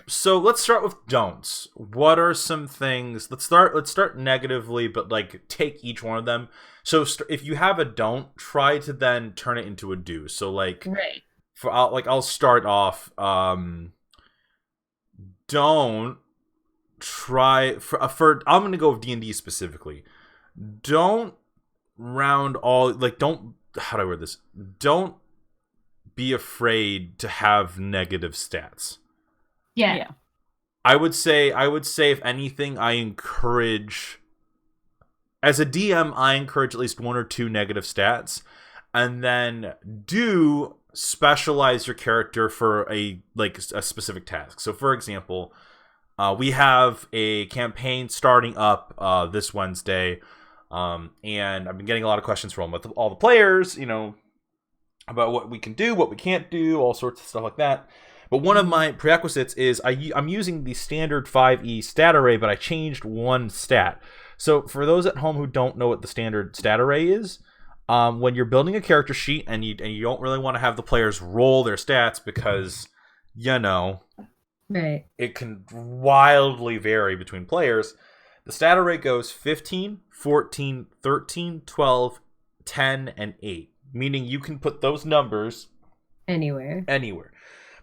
So let's start with don'ts. What are some things? Let's start negatively, but like take each one of them. So if you have a don't, try to then turn it into a do. So like, right. I'll start off. Don't try for I'm gonna go with D&D specifically. Don't round all don't how do I word this? Don't be afraid to have negative stats. Yeah. I would say if anything, I encourage, as a DM, I encourage at least 1 or 2 negative stats, and then do specialize your character for a specific task. So for example, we have a campaign starting up this Wednesday, and I've been getting a lot of questions from all the players, about what we can do, what we can't do, all sorts of stuff like that. But one of my prerequisites is I'm using the standard 5e stat array, but I changed one stat. So for those at home who don't know what the standard stat array is, when you're building a character sheet and you don't really want to have the players roll their stats because, right, it can wildly vary between players, the stat array goes 15, 14, 13, 12, 10, and 8. Meaning you can put those numbers anywhere.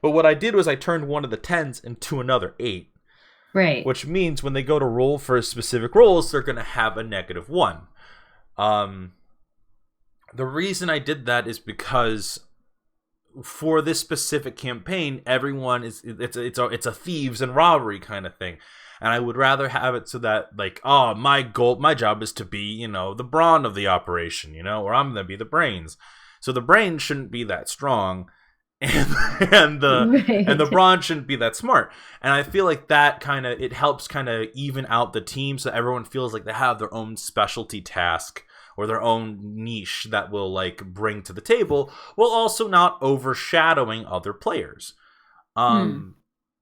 But what I did was I turned one of the 10s into another 8. Right. Which means when they go to roll for specific rolls, they're going to have a -1. The reason I did that is because for this specific campaign, everyone it's a thieves and robbery kind of thing, and I would rather have it so that like, oh, my job is to be, the brawn of the operation, or I'm gonna be the brains. So the brains shouldn't be that strong, and the brawn shouldn't be that smart. And I feel like that it helps kind of even out the team, so everyone feels like they have their own specialty task or their own niche that will like bring to the table, while also not overshadowing other players.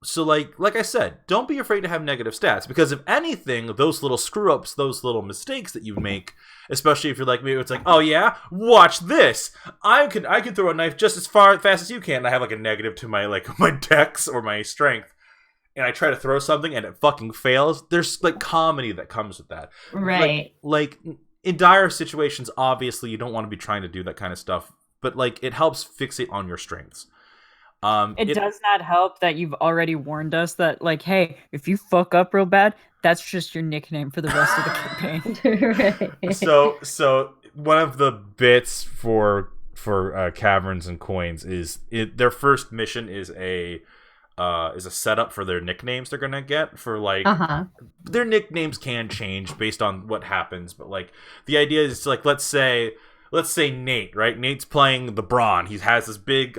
So like I said, don't be afraid to have negative stats, because if anything, those little screw ups, those little mistakes that you make, especially if you're like me, it's like, oh yeah, watch this. I can throw a knife just as fast as you can. And I have like a negative to my my dex or my strength, and I try to throw something and it fucking fails. There's like comedy that comes with that, right? Like in dire situations, obviously you don't want to be trying to do that kind of stuff, but like it helps fixate on your strengths. It does not help that you've already warned us that, like, hey, if you fuck up real bad, that's just your nickname for the rest of the campaign. Right. So one of the bits for Caverns and Coins is their first mission is a setup for their nicknames they're gonna get for like their nicknames can change based on what happens, but like the idea is like, let's say Nate, right? Nate's playing the Brawn. He has this big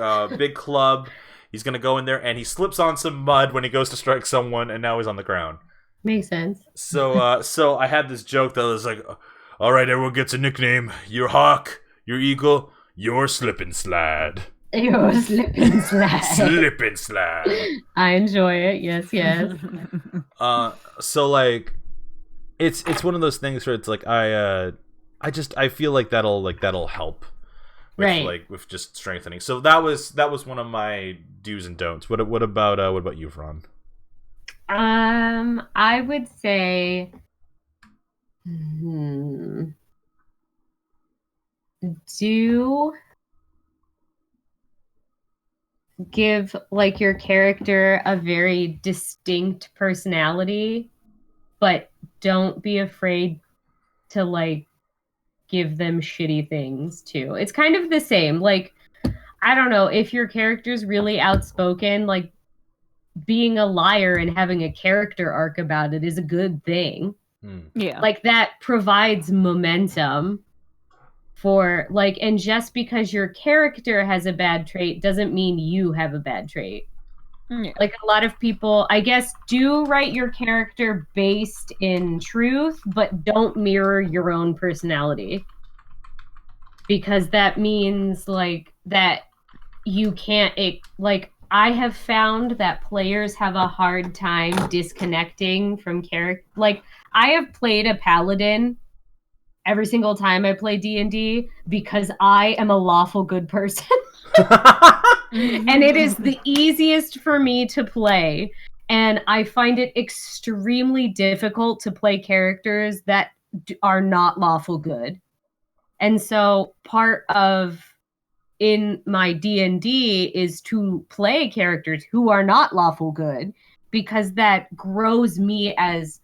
club. He's going to go in there and he slips on some mud when he goes to strike someone, and now he's on the ground. Makes sense. So I had this joke that was like, all right, everyone gets a nickname. You're Hawk, you're Eagle, you're Slip and Slide. You're Slip and Slide. Slip and Slide. I enjoy it. Yes, yes. So like, it's one of those things where it's like, I feel like that'll help with, right, like with just strengthening. So that was one of my do's and don'ts. What about you, Fran? I would say do give like your character a very distinct personality, but don't be afraid to like give them shitty things too. It's kind of the same. Like, I don't know, if your character's really outspoken, like being a liar and having a character arc about it is a good thing. Yeah. Like that provides momentum for like, and just because your character has a bad trait doesn't mean you have a bad trait. Yeah. Like a lot of people, I guess, do write your character based in truth, but don't mirror your own personality. Because that means like that you can't, like, I have found that players have a hard time disconnecting from character. Like, I have played a paladin every single time I play D&D because I am a lawful good person. And it is the easiest for me to play. And I find it extremely difficult to play characters that are not lawful good. And so part of in my D&D is to play characters who are not lawful good, because that grows me as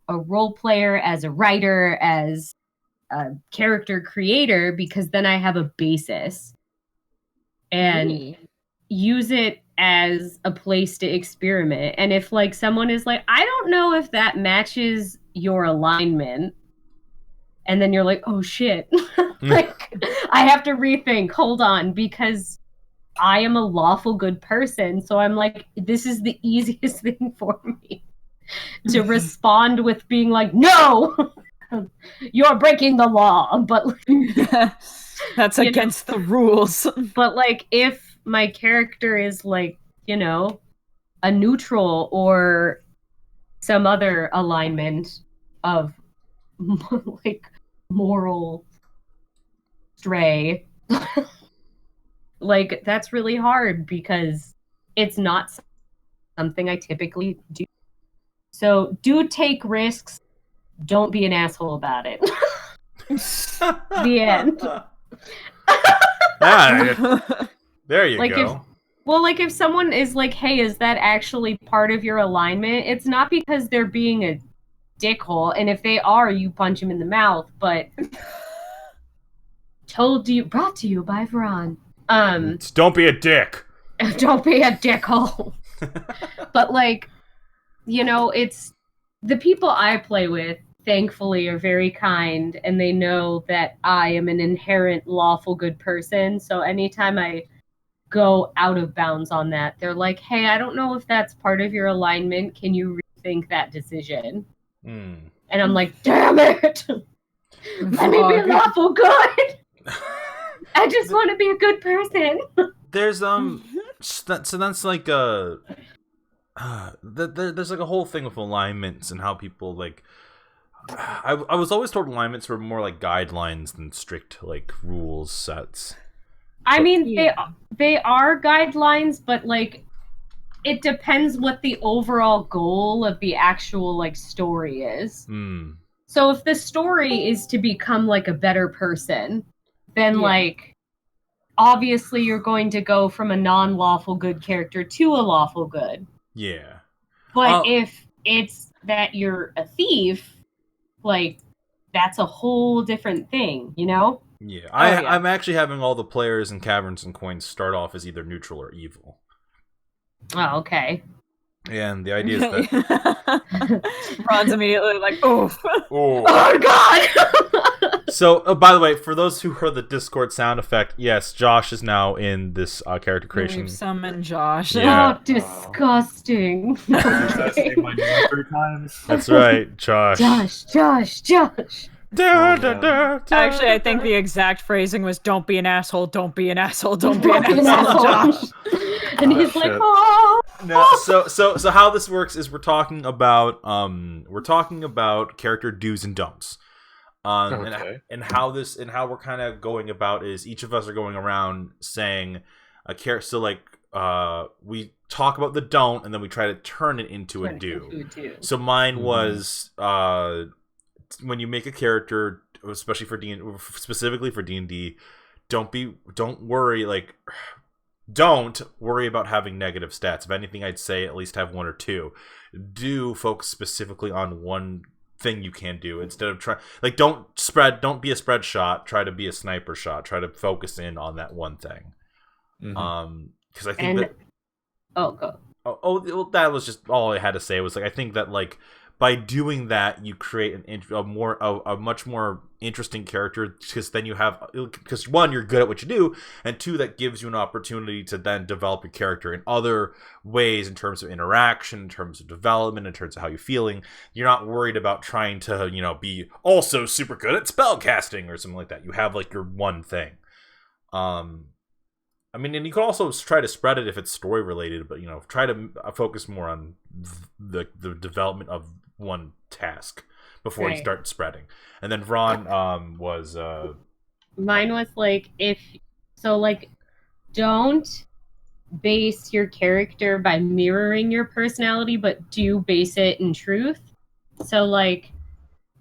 a role player, as a writer, as a character creator, because then I have a basis. And use it as a place to experiment. And if like someone is like, I don't know if that matches your alignment, and then you're like, oh shit, like I have to rethink, hold on, because I am a lawful good person. So I'm like, this is the easiest thing for me to respond with being like, no, you're breaking the law. But that's against the rules. But like, if my character is like, a neutral or some other alignment of like moral stray, like that's really hard because it's not something I typically do. So do take risks. Don't be an asshole about it. The end. There you go. Well, like if someone is like, hey, is that actually part of your alignment? It's not because they're being a dickhole, and if they are, you punch them in the mouth, but brought to you by Veron. Don't be a dick. Don't be a dickhole. But like, you know, it's the people I play with, thankfully, are very kind, and they know that I am an inherent lawful good person. So anytime I go out of bounds on that, they're like, hey, I don't know if that's part of your alignment. Can you rethink that decision? And I'm like, damn it. Let me be lawful good. I just want to be a good person. There's so that's like there's like a whole thing with alignments and how people like. I was always told alignments were more like guidelines than strict like rules sets. I mean, they are guidelines, but like it depends what the overall goal of the actual like story is. So if the story is to become like a better person, then like obviously you're going to go from a non-lawful good character to a lawful good. Yeah. But if it's that you're a thief, like that's a whole different thing, you know? Yeah. I'm actually having all the players in Caverns and Coins start off as either neutral or evil. Oh, okay. And the idea is that Ron's immediately like, oof. Oh god. So, by the way, for those who heard the Discord sound effect, yes, Josh is now in this character creation. We've summoned Josh. Yeah. Oh, disgusting. Say my name 3 times. That's right, Josh. Josh. Actually, I think the exact phrasing was, don't be an asshole, don't be an asshole, don't be an asshole, Josh. And he's like, oh. No, so how this works is we're talking about character do's and don'ts. And how we're kind of going about is each of us are going around saying a character. So like we talk about the don't and then we try to turn it into a do. So mine was when you make a character, especially for specifically for D&D, don't worry about having negative stats. If anything, I'd say at least have 1 or 2. Do focus specifically on one thing you can do instead of don't be a spread shot, try to be a sniper shot, try to focus in on that one thing. Because I think that was just all I had to say. Was like I think that like by doing that you create a much more interesting character, because then because one, you're good at what you do, and two, that gives you an opportunity to then develop your character in other ways in terms of interaction, in terms of development, in terms of how you're feeling. You're not worried about trying to be also super good at spell casting or something like that. You have like your one thing. I mean, and you can also try to spread it if it's story related, but try to focus more on the development of one task before you start spreading. And then Ron was mine was like don't base your character by mirroring your personality, but do base it in truth. So like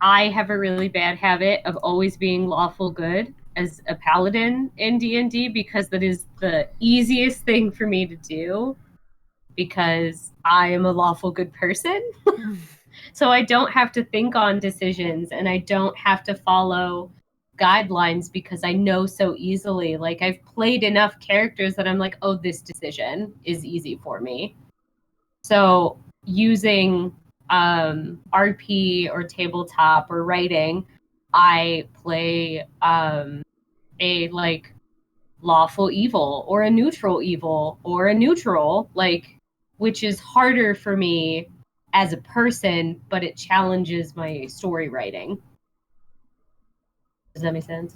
I have a really bad habit of always being lawful good as a paladin in D&D because that is the easiest thing for me to do because I am a lawful good person. So I don't have to think on decisions and I don't have to follow guidelines because I know so easily. Like I've played enough characters that I'm like, oh, this decision is easy for me. So using RP or tabletop or writing, I play a like lawful evil or a neutral evil or a neutral, like, which is harder for me as a person, but it challenges my story writing. Does that make sense?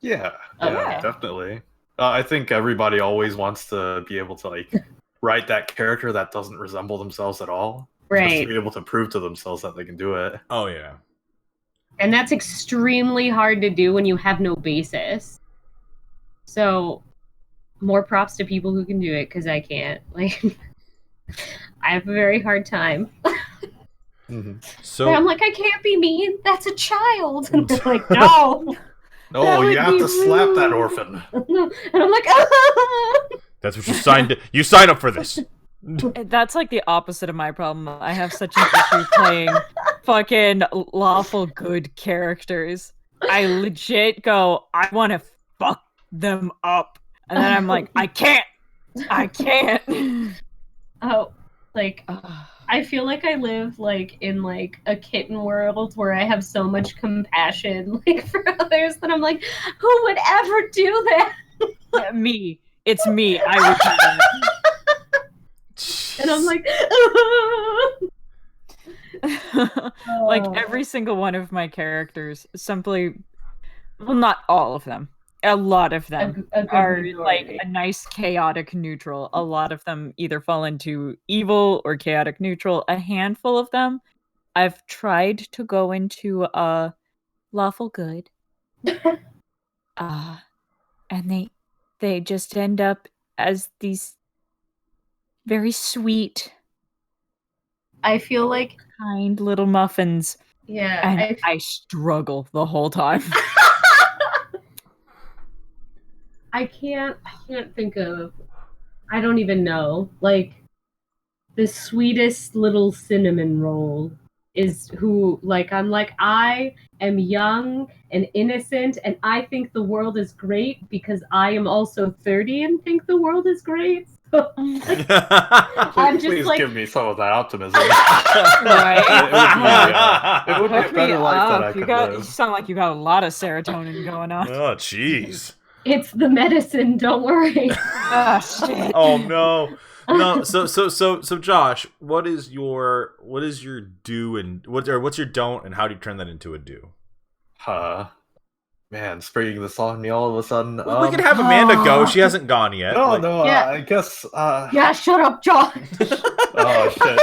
Yeah, definitely. I think everybody always wants to be able to like write that character that doesn't resemble themselves at all. Right. Just to be able to prove to themselves that they can do it. Oh yeah. And that's extremely hard to do when you have no basis. So, more props to people who can do it, because I can't. Like, I have a very hard time. So I'm like, I can't be mean. That's a child. And they're like, no. No, you have to slap that orphan. And I'm like, ah! That's what you signed. You signed up for this. That's like the opposite of my problem. I have such an issue playing fucking lawful good characters. I legit go, I want to fuck them up. And then I'm like, I can't. Oh, like I feel like I live like in like a kitten world where I have so much compassion like for others that I'm like, who would ever do that? Me. It's me. I would do that. And I'm like, like every single one of my characters simply, well, not all of them, a lot of them are like a nice chaotic neutral. A lot of them either fall into evil or chaotic neutral. A handful of them I've tried to go into lawful good, and they just end up as these very sweet, I feel like kind little muffins. yeah, And I struggle the whole time. I can't think of, I don't even know, like the sweetest little cinnamon roll is who, like, I'm like, I am young and innocent and I think the world is great because I am also 30 and think the world is great. So, like, I'm just please like, give me some of that optimism. Right? It would be a better life that I could You live. sound like you got a lot of serotonin going on. Oh, jeez. it's the medicine, don't worry. Shit. Oh no. No, so Josh, what is your do and what's your don't and how do you turn that into a do? Man, springing this on me all of a sudden. Well, we can have Amanda go. She hasn't gone yet. No, Yeah. I guess. Yeah, shut up, Josh. Oh shit!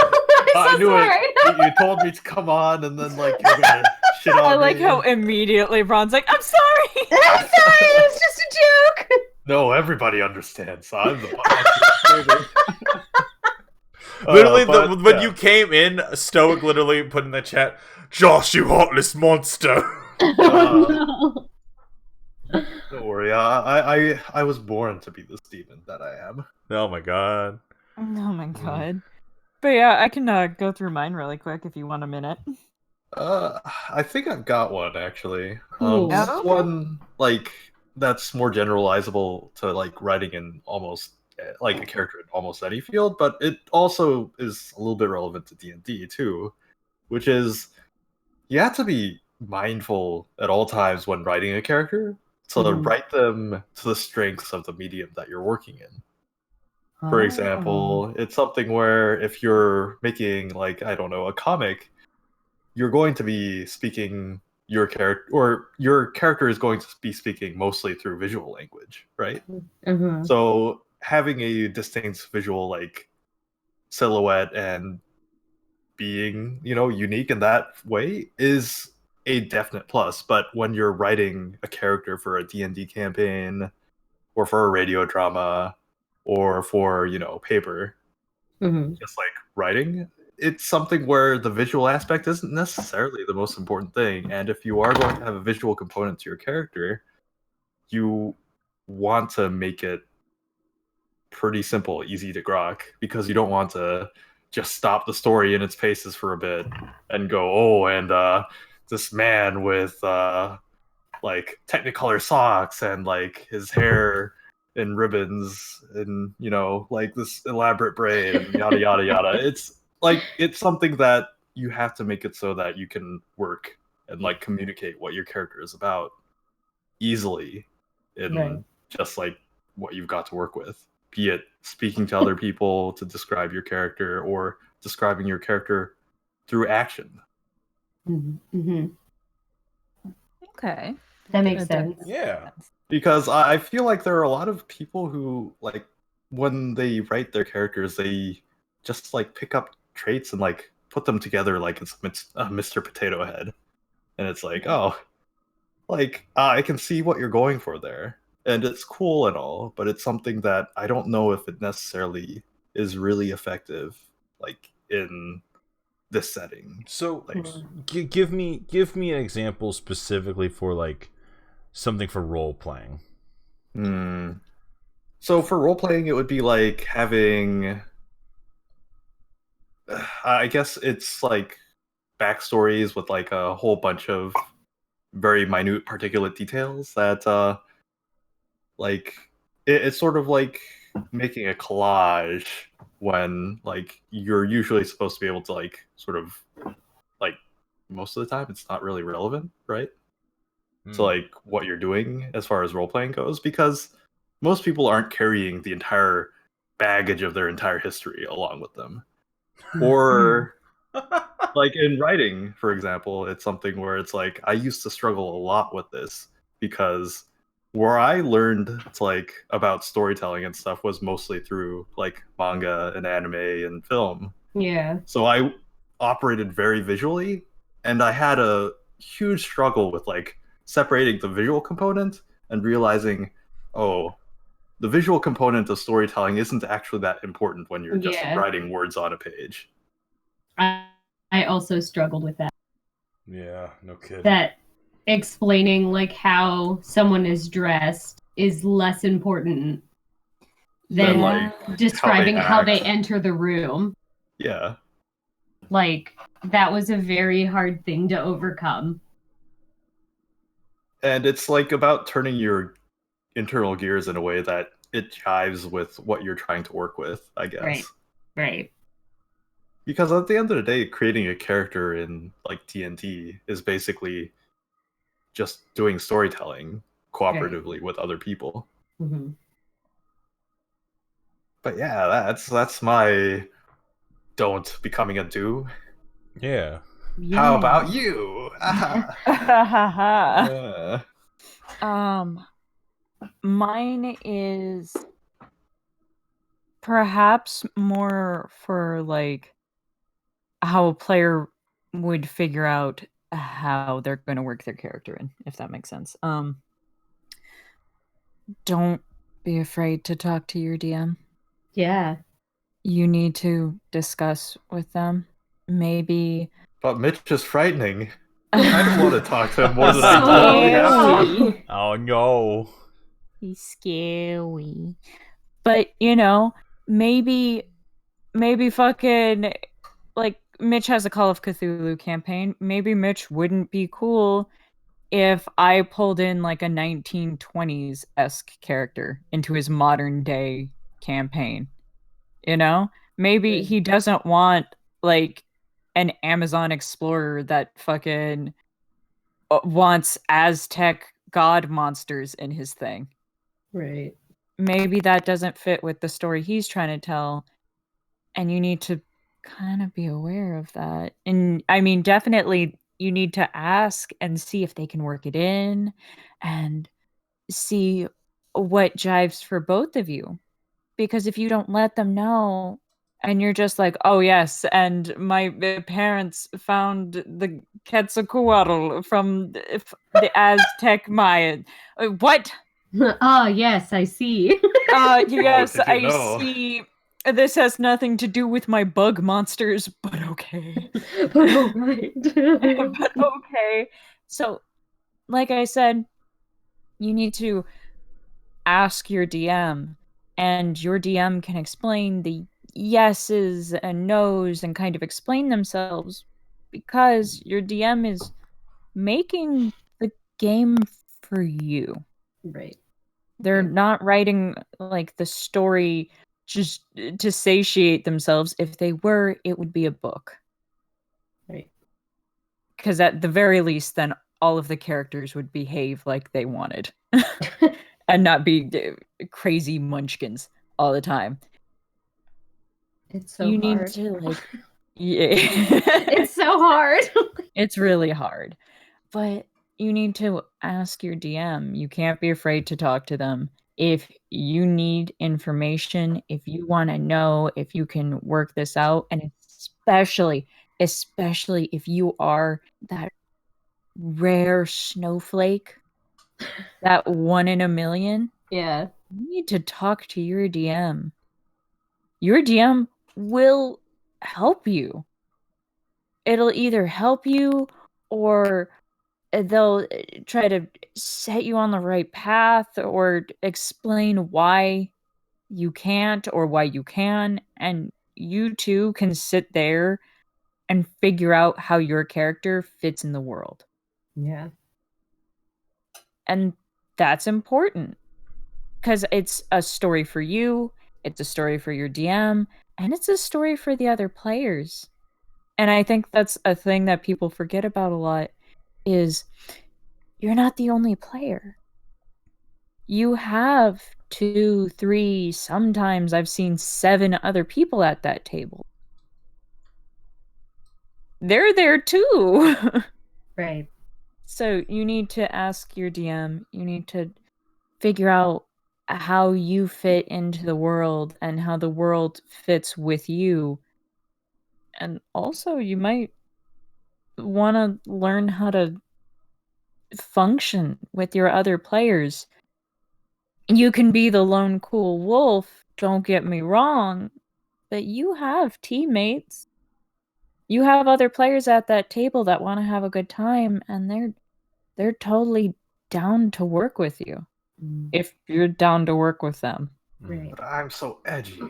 I knew it. You told me to come on, and then like you're gonna shit on me. I like how immediately Ron's like, "I'm sorry, I'm sorry, it was just a joke." No, everybody understands. I'm the Literally, when you came in, Stoic literally put in the chat, "Josh, you heartless monster." No. Don't worry. I was born to be this demon that I am. Oh my god. Oh my god. But yeah, I can go through mine really quick if you want a minute. I think I've got one actually. Cool. This one like that's more generalizable to like writing in almost like a character in almost any field, but it also is a little bit relevant to D&D too, which is you have to be mindful at all times when writing a character to write them to the strengths of the medium that you're working in. For example, it's something where if you're making like, I don't know, a comic, you're going to be speaking your character, or your character is going to be speaking mostly through visual language, right? So having a distinct visual like silhouette and being, unique in that way is a definite plus. But when you're writing a character for a D&D campaign or for a radio drama or for, paper, just like writing, it's something where the visual aspect isn't necessarily the most important thing. And if you are going to have a visual component to your character, you want to make it pretty simple, easy to grok, because you don't want to just stop the story in its paces for a bit and go, this man with like Technicolor socks and like his hair in ribbons and like this elaborate braid and yada yada yada. It's something that you have to make it so that you can work and like communicate what your character is about easily in just like what you've got to work with, be it speaking to other people to describe your character or describing your character through action. Okay, that makes sense. Yeah, because I feel like there are a lot of people who like when they write their characters, they just like pick up traits and like put them together like it's a Mr. Potato Head, and it's like, oh, like I can see what you're going for there, and it's cool and all, but it's something that I don't know if it necessarily is really effective like in this setting. So give me an example specifically for like something for role playing. So for role playing, it would be like having, I guess it's like backstories with like a whole bunch of very minute particulate details that like it's sort of like making a collage when like you're usually supposed to be able to like sort of like most of the time it's not really relevant, right? To like what you're doing as far as role playing goes, because most people aren't carrying the entire baggage of their entire history along with them. Or like in writing, for example, it's something where it's like I used to struggle a lot with this because where I learned to like about storytelling and stuff was mostly through like manga and anime and film. Yeah. So I operated very visually, and I had a huge struggle with like separating the visual component and realizing, oh, the visual component of storytelling isn't actually that important when you're just Yeah. writing words on a page. I also struggled with that. Yeah, no kidding. That explaining like how someone is dressed is less important than like describing how they act. enter the room. Yeah. Like that was a very hard thing to overcome. And it's like about turning your internal gears in a way that it jives with what you're trying to work with, I guess. Right. Because at the end of the day, creating a character in like TNT is basically just doing storytelling cooperatively with other people. Mm-hmm. But yeah, that's my don't becoming a do. Yeah. How about you? Mine is perhaps more for like how a player would figure out how they're going to work their character in, if that makes sense. Don't be afraid to talk to your DM. Yeah. You need to discuss with them. Maybe. But Mitch is frightening. I don't want to talk to him more than I totally have to. Oh no. He's scary. But, maybe fucking, like, Mitch has a Call of Cthulhu campaign. Maybe Mitch wouldn't be cool if I pulled in, like, a 1920s-esque character into his modern-day campaign. Maybe he doesn't want, like, an Amazon explorer that fucking wants Aztec god monsters in his thing. Right. Maybe that doesn't fit with the story he's trying to tell, and you need to kind of be aware of that. And I mean, definitely you need to ask and see if they can work it in and see what jives for both of you. Because if you don't let them know and you're just like, oh yes, and my parents found the Quetzalcoatl from the Aztec Mayan. What? Ah, yes, I see. Yes, did you I know? see. This has nothing to do with my bug monsters, but okay. But all right. But okay. So, like I said, you need to ask your DM, and your DM can explain the yeses and nos and kind of explain themselves because your DM is making the game for you. Right. They're not writing like the story just to satiate themselves. If they were, it would be a book. Right. Because at the very least, then all of the characters would behave like they wanted and not be crazy munchkins all the time. It's so you hard. need to like, yeah, It's so hard. it's really hard, but you need to ask your DM. You can't be afraid to talk to them. If you need information, if you want to know if you can work this out, and especially if you are that rare snowflake, that 1 in a million, Yeah. you need to talk to your DM. Your DM will help you. It'll either help you or they'll try to set you on the right path or explain why you can't or why you can, and you two can sit there and figure out how your character fits in the world. Yeah. And that's important because it's a story for you, it's a story for your DM, and it's a story for the other players. And I think that's a thing that people forget about a lot is you're not the only player. You have 2, 3, sometimes I've seen 7 other people at that table. They're there too. Right. So you need to ask your DM, you need to figure out how you fit into the world and how the world fits with you. And also you might want to learn how to function with your other players. You can be the lone cool wolf, don't get me wrong, but you have teammates. You have other players at that table that want to have a good time, and they're totally down to work with you. If you're down to work with them. Right. But I'm so edgy.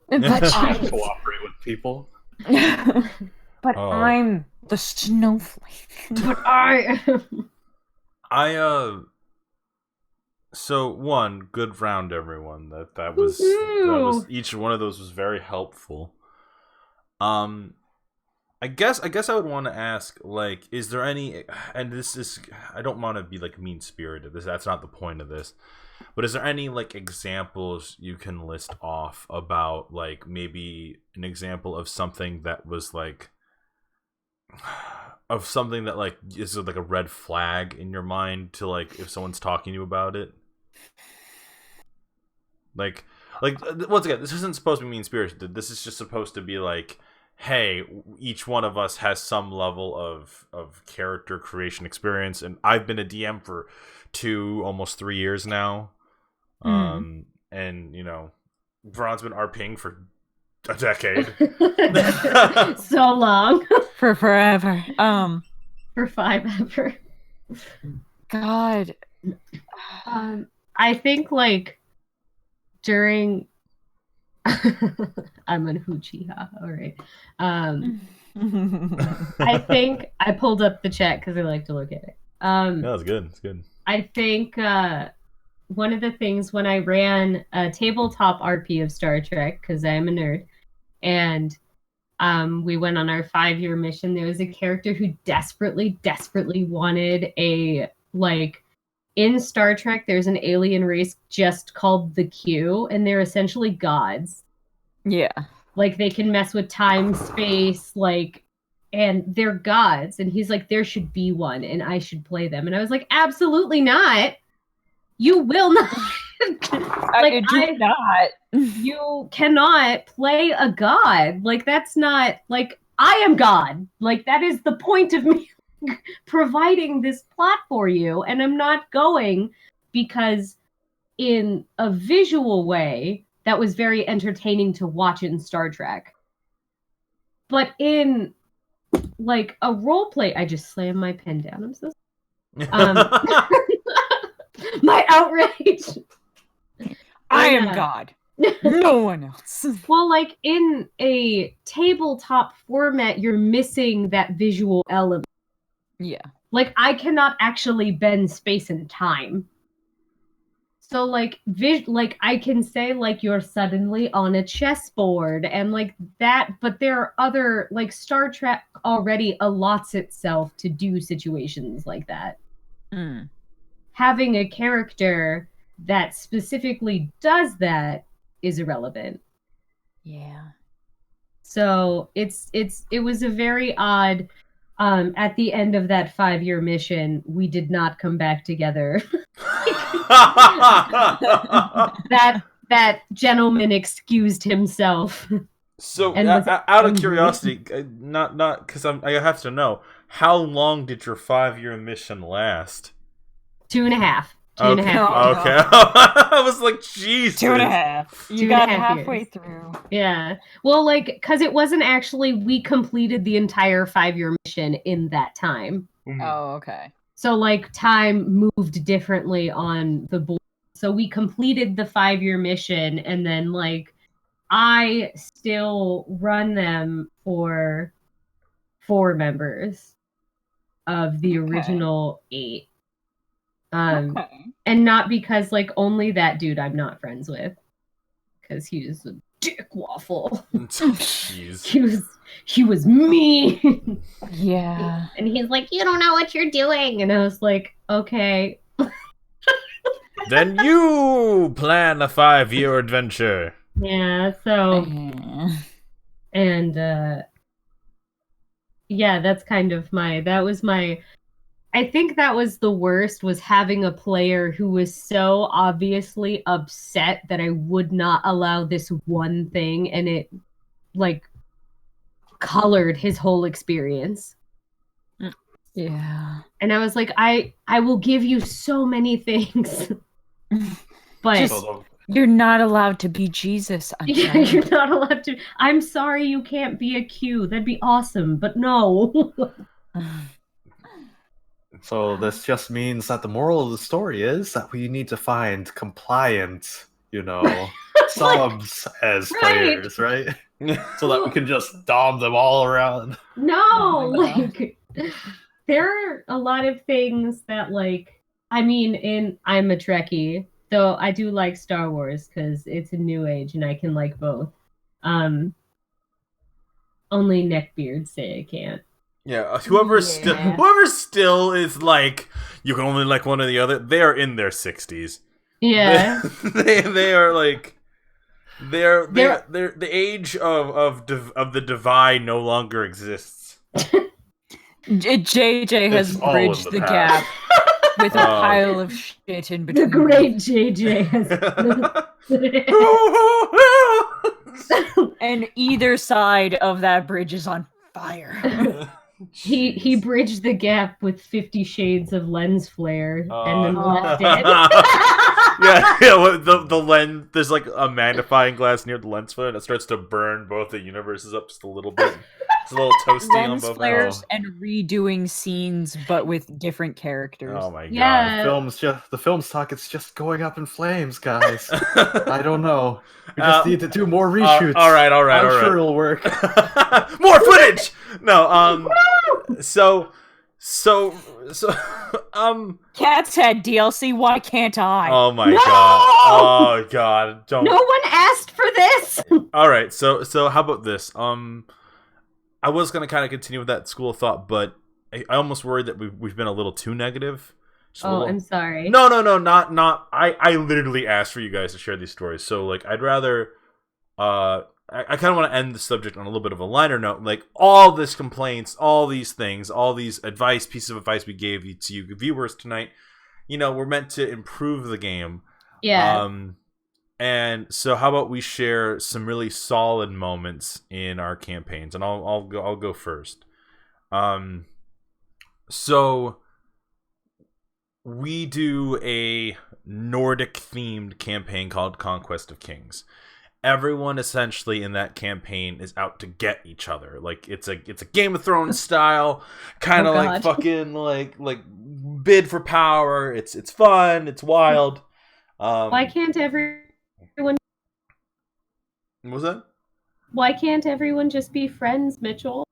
But I I'm, cooperate with people. but Oh. I'm the snowflake. But I So one good round, everyone. That was each one of those was very helpful. I guess I would want to ask, like, is there any, and this is, I don't want to be like mean spirited. That's not the point of this. But is there any like examples you can list off about, like, maybe an example of something that was like, of something that like is like a red flag in your mind to, like, if someone's talking to you about it? Like once again, this isn't supposed to be mean spirited. This is just supposed to be like, hey, each one of us has some level of character creation experience, and I've been a DM for almost 3 years now. And you know, Veron's been RPing for a decade. so long. For forever. For 5 ever. God. I think like during I'm an Uchiha, all right. I think I pulled up the chat because I like to look at it. Yeah, that's good. It's good. I think one of the things when I ran a tabletop RP of Star Trek, because I am a nerd, and we went on our 5-year mission, there was a character who desperately wanted a, like, in Star Trek, there's an alien race just called the Q, and they're essentially gods. Yeah. Like, they can mess with time, space, like, and they're gods. And he's like, there should be one, and I should play them. And I was like, absolutely not. You will not. Like, I do not. You cannot play a god. Like, that's not, like, I am God. Like, that is the point of me providing this plot for you, and I'm not going, because in a visual way that was very entertaining to watch in Star Trek, but in like a role play, I just slammed my pen down. I'm so my outrage. I am God. No one else. Well, like in a tabletop format, you're missing that visual element. Yeah. Like, I cannot actually bend space and time. So, like, like, I can say, like, you're suddenly on a chessboard and, like, that, but there are other, like, Star Trek already allots itself to do situations like that. Having a character that specifically does that is irrelevant. Yeah. So, it was a very odd... at the end of that 5-year mission, we did not come back together. that gentleman excused himself. So, out of curiosity, not because I have to know, how long did your 5-year mission last? 2.5. Okay. 2.5 years. Okay. I was like, Jesus. 2.5. You got halfway years. through. Yeah. Well, like, because it wasn't actually, we completed the entire 5-year mission in that time. Oh, okay. So, like, time moved differently on the board so we completed the 5-year mission, and then like I still run them for 4 members of the original 8. Okay. And not because like only that dude I'm not friends with, because he was a dick waffle. Jeez. he was mean. Yeah. And he's like, you don't know what you're doing. And I was like, okay. Then you plan a 5-year adventure. Yeah, so and yeah, that's kind of I think that was the worst, was having a player who was so obviously upset that I would not allow this one thing, and it like colored his whole experience. Yeah. And I was like, I will give you so many things. But Just- You're not allowed to be Jesus. yeah, you're not allowed to. I'm sorry you can't be a Q. That'd be awesome, but no. So this just means that the moral of the story is that we need to find compliant, subs as Right. players, right? So that we can just dom them all around. No, Oh my God. like there are a lot of things that like I'm a Trekkie, though I do like Star Wars because it's a new age and I can like both. Only neckbeards say I can't. Yeah, whoever still is like, you can only like one or the other, they are in their 60s. Yeah. They are like, they're the age of the divide no longer exists. JJ has It's all in bridged the the past. gap with a pile of shit in between. The great JJ has And either side of that bridge is on fire. he bridged the gap with 50 Shades of lens flare and then Oh. left it. yeah. The lens. There's like a magnifying glass near the lens flare, and it starts to burn both the universes up just a little bit. It's a little toasty on Lens both. flares and redoing scenes, but with different characters. Oh my god. Yeah. The film's talk, it's just going up in flames, guys. I don't know. We just need to do more reshoots. All right. I'm sure it'll work. More footage. No. So. Cats had DLC. Why can't I? Oh my No! god. Oh god. Don't. No one asked for this. All right. So how about this? I was gonna kind of continue with that school of thought, but I almost worried that we've been a little too negative. I'm sorry. No, not. I literally asked for you guys to share these stories, so like I'd rather. I kind of want to end the subject on a little bit of a lighter note. Like all this complaints, all these things, all these pieces of advice we gave to you viewers tonight, we're meant to improve the game. Yeah. And so how about we share some really solid moments in our campaigns, and I'll go first. So we do a Nordic themed campaign called Conquest of Kings. Everyone essentially in that campaign is out to get each other. Like it's a Game of Thrones style kind of like fucking like bid for power. It's fun. It's wild. Why can't everyone? What was that? Why can't everyone just be friends, Mitchell?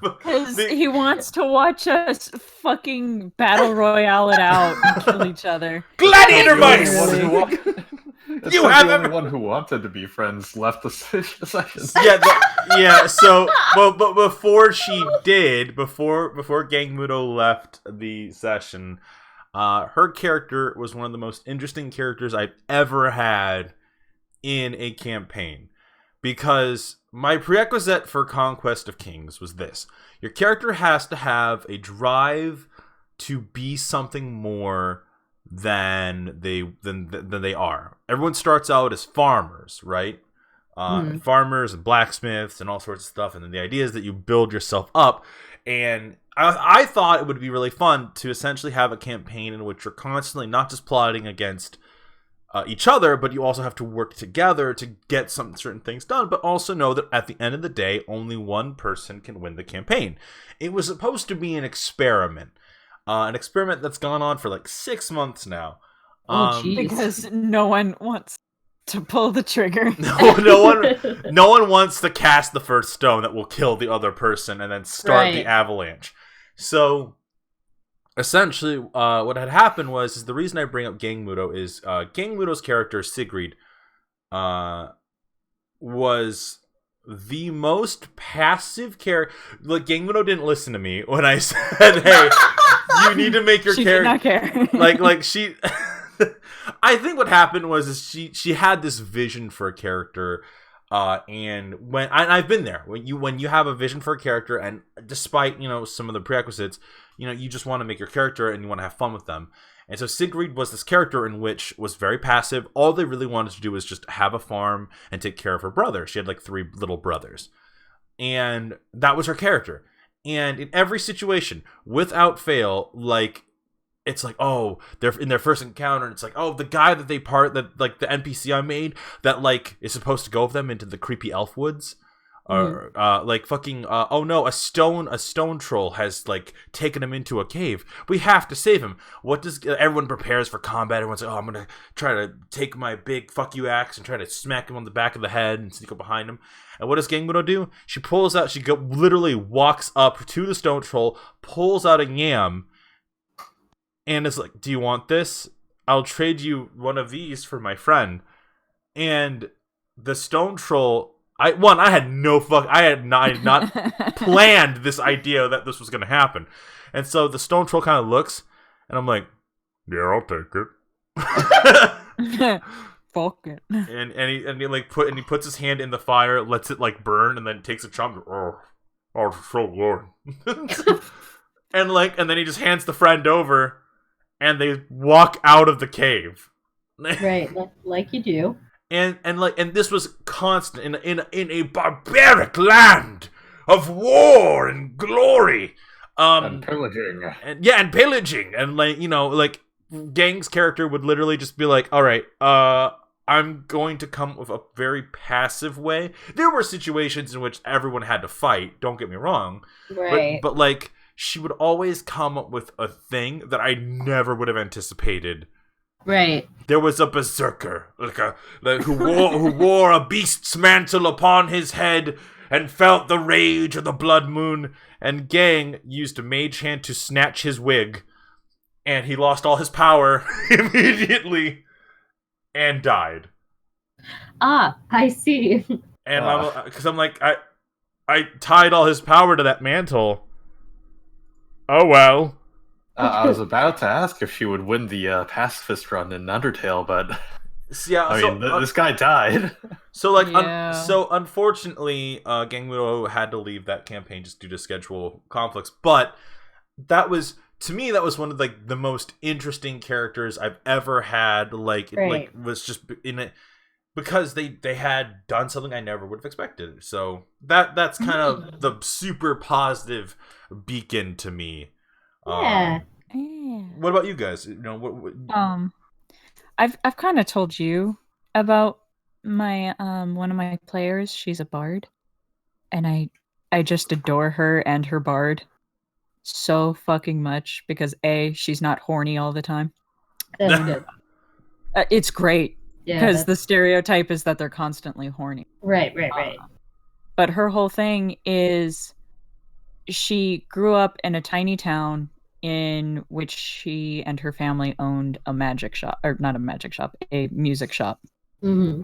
Because he wants to watch us fucking battle royale it out and kill each other. Gladiator mice. You have the only one who wanted to be friends left the session. Yeah. So, but before she did, before Gang Mudo left the session, her character was one of the most interesting characters I've ever had in a campaign, because my prerequisite for Conquest of Kings was this: your character has to have a drive to be something more than they are. Everyone starts out as farmers, right? Farmers and blacksmiths and all sorts of stuff, and then the idea is that you build yourself up. And I thought it would be really fun to essentially have a campaign in which you're constantly not just plotting against each other, but you also have to work together to get some certain things done, but also know that at the end of the day, only one person can win the campaign. It was supposed to be an experiment that's gone on for like 6 months now. Oh, geez. Because no one wants to pull the trigger. No one wants to cast the first stone that will kill the other person and then start the Right. avalanche. So essentially, what had happened is the reason I bring up Gangmudo is Gangmudo's character Sigrid was the most passive character. Look, Gangmudo didn't listen to me when I said, "Hey, you need to make your She character." did not care. like she. I think what happened was she had this vision for a character, and I've been there when you have a vision for a character, and despite some of the prerequisites, you just want to make your character and you want to have fun with them. And so Sigrid was this character in which was very passive. All they really wanted to do was just have a farm and take care of her brother. She had like 3 little brothers. And that was her character. And in every situation, without fail, like, it's like, oh, they're in their first encounter, and it's like, oh, the guy that the NPC I made that, like, is supposed to go with them into the creepy elf woods. Or like fucking oh no, a stone troll has like taken him into a cave. We have to save him. What does everyone prepares for combat? Everyone's like, oh, I'm gonna try to take my big fuck you axe and try to smack him on the back of the head and sneak up behind him. And what does Gangmudo do? She literally walks up to the stone troll, pulls out a yam, and is like, do you want this? I'll trade you one of these for my friend. And the stone troll, I had not planned this idea that this was going to happen. And so the stone troll kind of looks, and I'm like, yeah, I'll take it. Fuck it. And he puts his hand in the fire, lets it like burn, and then takes a chomp. Oh, so good. and then he just hands the friend over, and they walk out of the cave. Right, like you do. And this was constant in a barbaric land of war and glory, and pillaging, and pillaging, and Gang's character would literally just be like, all right, I'm going to come with a very passive way. There were situations in which everyone had to fight, don't get me wrong, Right. but like, she would always come up with a thing that I never would have anticipated. Right. There was a berserker, who wore a beast's mantle upon his head and felt the rage of the blood moon. And Gang used a mage hand to snatch his wig, and he lost all his power immediately and died. Ah, I see. And I'm like, I tied all his power to that mantle. Oh well. I was about to ask if she would win the pacifist run in Undertale, but this guy died. So unfortunately, Gangmudo had to leave that campaign just due to schedule conflicts. But that was, to me, that was one of the most interesting characters I've ever had. Was just in it because they had done something I never would have expected. So that's kind of the super positive beacon to me. Yeah. What about you guys? I've kind of told you about my one of my players. She's a bard, and I just adore her and her bard so fucking much because she's not horny all the time. That's good. It's great Yeah. because the stereotype is that they're constantly horny. Right. But her whole thing is she grew up in a tiny town in which she and her family owned a magic shop, or not a magic shop, a music shop. Mm-hmm.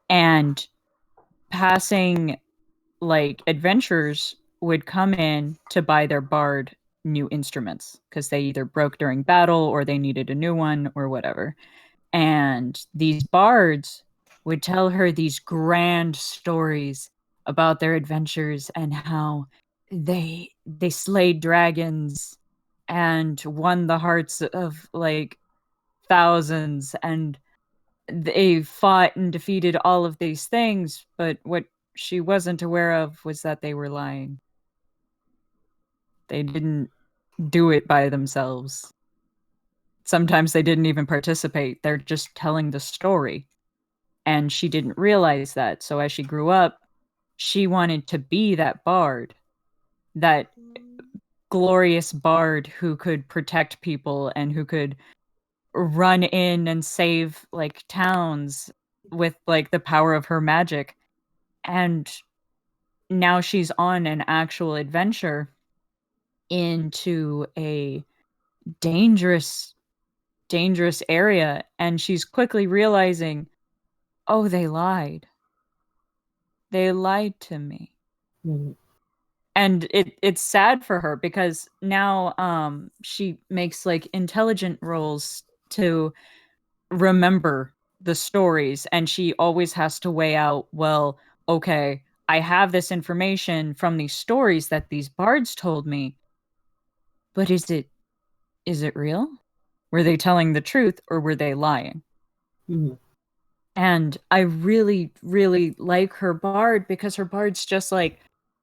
And passing adventurers would come in to buy their bard new instruments because they either broke during battle or they needed a new one or whatever. And these bards would tell her these grand stories about their adventures and how they slayed dragons and won the hearts of thousands, and they fought and defeated all of these things, but what she wasn't aware of was that they were lying. They didn't do it by themselves. Sometimes they didn't even participate. They're just telling the story. And she didn't realize that. So as she grew up, she wanted to be that bard, that glorious bard who could protect people and who could run in and save like towns with like the power of her magic. And now she's on an actual adventure into a dangerous area, and she's quickly realizing, oh, they lied to me. Mhm. And it's sad for her because now she makes like intelligent rolls to remember the stories, and she always has to weigh out, well, okay, I have this information from these stories that these bards told me, but is it real? Were they telling the truth or were they lying? Mhm. And I really, really like her bard because her bard's just like,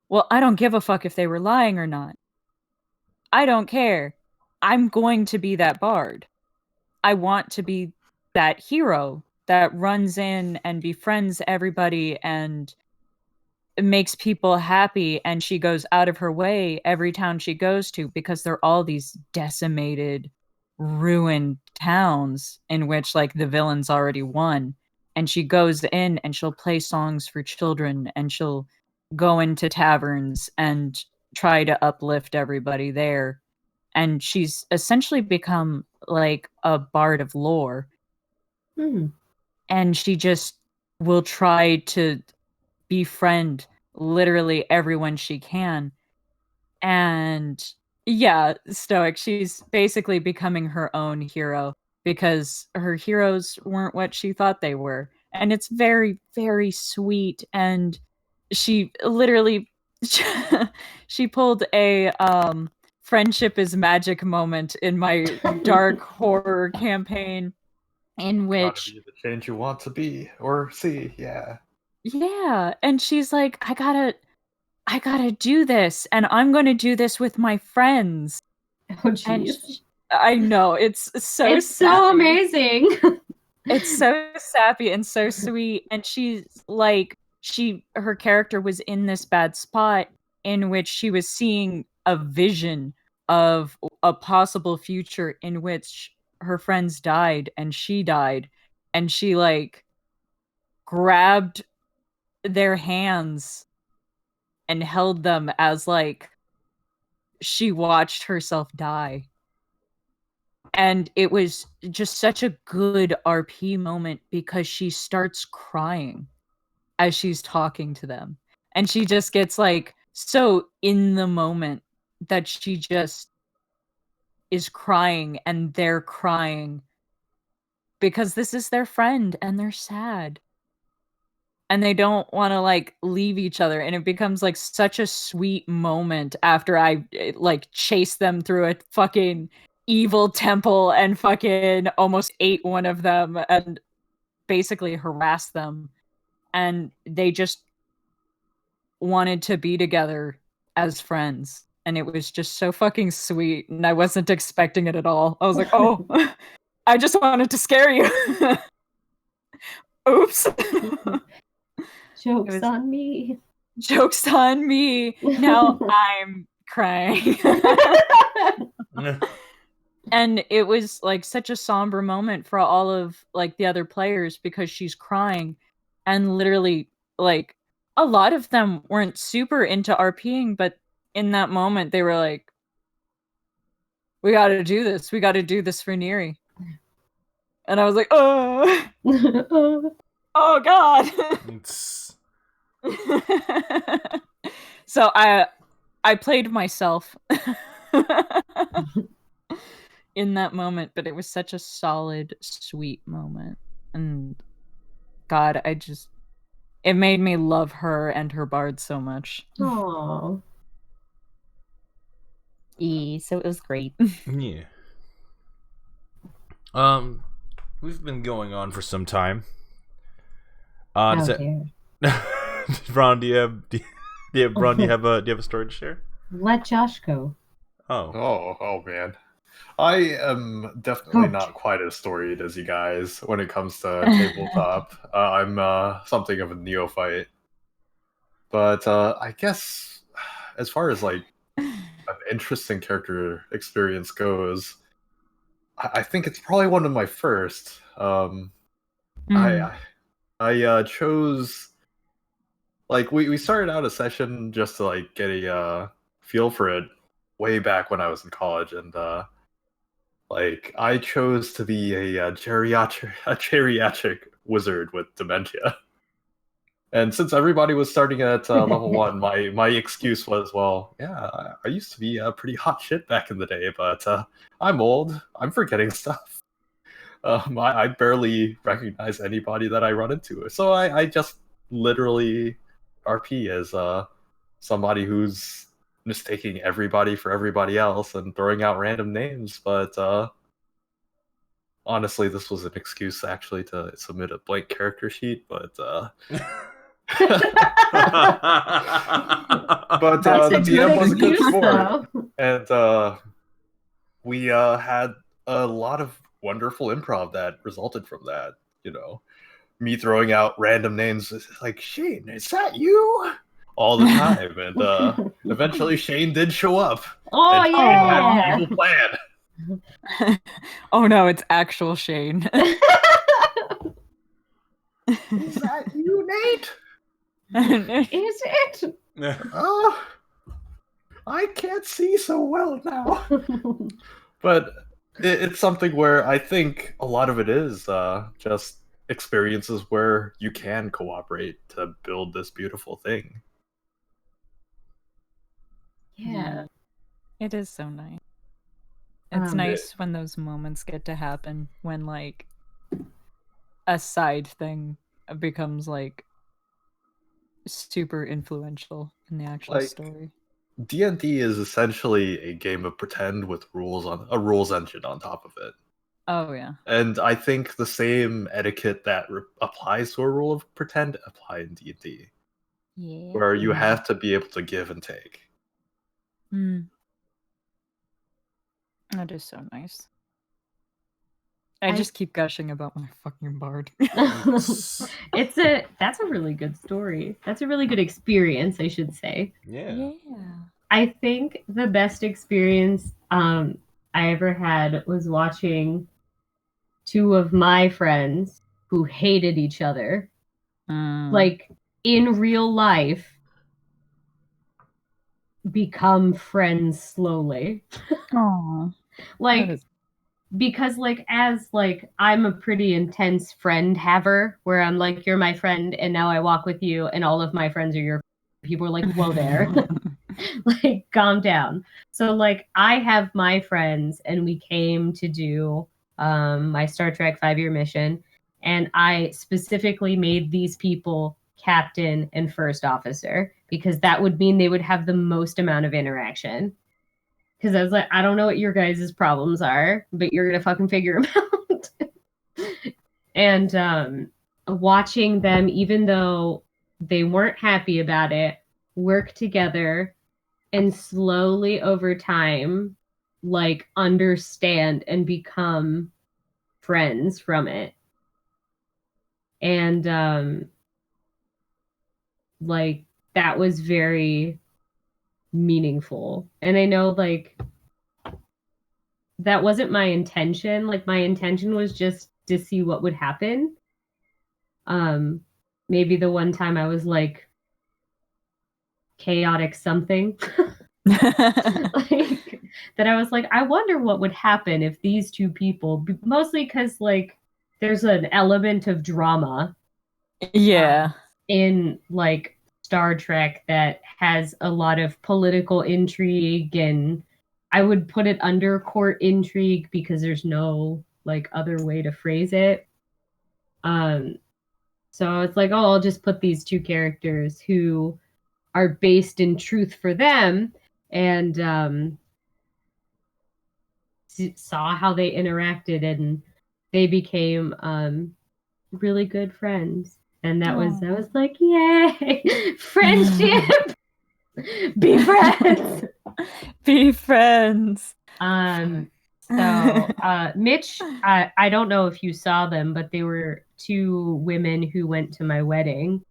well, I don't give a fuck if they were lying or not. I don't care. I'm going to be that bard. I want to be that hero that runs in and befriends everybody and makes people happy, and she goes out of her way every town she goes to because they're all these decimated, ruined towns in which like the villains already won. And she goes in and she'll play songs for children, and she'll go into taverns and try to uplift everybody there. And she's essentially become like a bard of lore, Mhm. and she just will try to befriend literally everyone she can. And yeah, Stoic, she's basically becoming her own hero because her heroes weren't what she thought they were. And it's very, very sweet. And she literally she pulled a friendship is magic moment in my dark horror campaign in Gotta which be the change you want to be or see. Yeah. yeah, and she's like, I gotta do this, and I'm gonna do this with my friends. Oh, And jeez. I know, it's so It's so sappy. amazing. It's so sappy and so sweet. And she's like, her character was in this bad spot in which she was seeing a vision of a possible future in which her friends died and she died. And she like grabbed their hands and held them as like she watched herself die. And it was just such a good RP moment because she starts crying as she's talking to them. And she just gets like so in the moment that she just is crying and they're crying because this is their friend and they're sad. And they don't want to like leave each other, and it becomes like such a sweet moment after I like chase them through a fucking evil temple and fucking almost ate one of them and basically harassed them, and they just wanted to be together as friends, and it was just so fucking sweet, and I wasn't expecting it at all. I was like, oh, I just wanted to scare you. Oops. Joke's was- on me. Joke's on me. Now I'm crying. And it was like such a somber moment for all of like the other players because she's crying, and literally like a lot of them weren't super into RPing, but in that moment they were like, we got to do this. We got to do this for Neri. And I was like, oh, oh God. It's- So I played myself in that moment, but it was such a solid, sweet moment. And God, it made me love her and her bard so much. Aww. So it was great. yeah. We've been going on for some time. Does How that, dare. Ron? Do you have a story to share? Let Josh go. Oh, Oh man. I am definitely Oh. not quite as storied as you guys when it comes to tabletop. I'm something of a neophyte. But I guess as far as like an interesting character experience goes, I think it's probably one of my first. Mm. I chose, like, we started out a session just to like get a feel for it way back when I was in college, and like I chose to be a geriatric wizard with dementia. And since everybody was starting at level 1, my excuse was, well, yeah, I used to be a pretty hot shit back in the day, but I'm old. I'm forgetting stuff. I barely recognize anybody that I run into. So I just literally RP as somebody who's mistaking everybody for everybody else and throwing out random names. But honestly, this was an excuse actually to submit a blank character sheet. But but That's the a DM good was a good excuse, sport, though. and we had a lot of wonderful improv that resulted from that. You know, me throwing out random names like, Shane, is that you? All the time, and eventually Shane did show up, Oh and Shane had an yeah. evil plan. Oh no, it's actual Shane. Is that you, Nate? Is it? Oh, I can't see so well now. But it's something where I think a lot of it is just experiences where you can cooperate to build this beautiful thing. Yeah. It is so nice. It's Um, nice when those moments get to happen, when like a side thing becomes like super influential in the actual Like, story. D&D is essentially a game of pretend with rules on a rules engine on top of it. Oh yeah. And I think the same etiquette that applies to a rule of pretend apply in D&D, Yeah. where you have to be able to give and take. That is so nice. I just keep gushing about my fucking bard. that's a really good story. That's a really good experience, I should say. Yeah. I think the best experience I ever had was watching two of my friends who hated each other, like in real life, become friends slowly. Aww. Like, That is- because like as like I'm a pretty intense friend haver, where I'm like, you're my friend and now I walk with you and all of my friends are your people are like, whoa there. Like, calm down. So like I have my friends and we came to do my Star Trek 5-year mission, and I specifically made these people captain and first officer because that would mean they would have the most amount of interaction. Because I was like, I don't know what your guys' problems are, but you're gonna fucking figure them out. And watching them, even though they weren't happy about it, work together and slowly over time, like, understand and become friends from it. And like, that was very meaningful. And I know, like, that wasn't my intention. Like, my intention was just to see what would happen. Maybe the one time I was like chaotic something. Like, that I was like, I wonder what would happen if these two people, mostly because like there's an element of drama yeah. in like Star Trek that has a lot of political intrigue, and I would put it under court intrigue because there's no like other way to phrase it. So it's like, oh, I'll just put these two characters who are based in truth for them, and saw how they interacted, and they became really good friends. And that was, I was like, yay, friendship, be friends. Be friends. So Mitch, I don't know if you saw them, but they were two women who went to my wedding,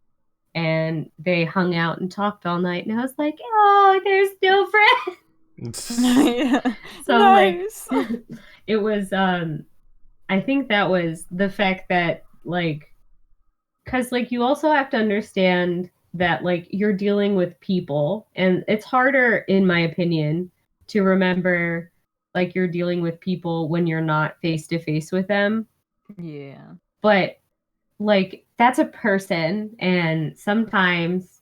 and they hung out and talked all night, and I was like, oh, they're still friends. Yeah. So Nice. like, It was I think that was the fact that like cuz like you also have to understand that like you're dealing with people and it's harder in my opinion to remember like you're dealing with people when you're not face to face with them. Yeah. But like that's a person and sometimes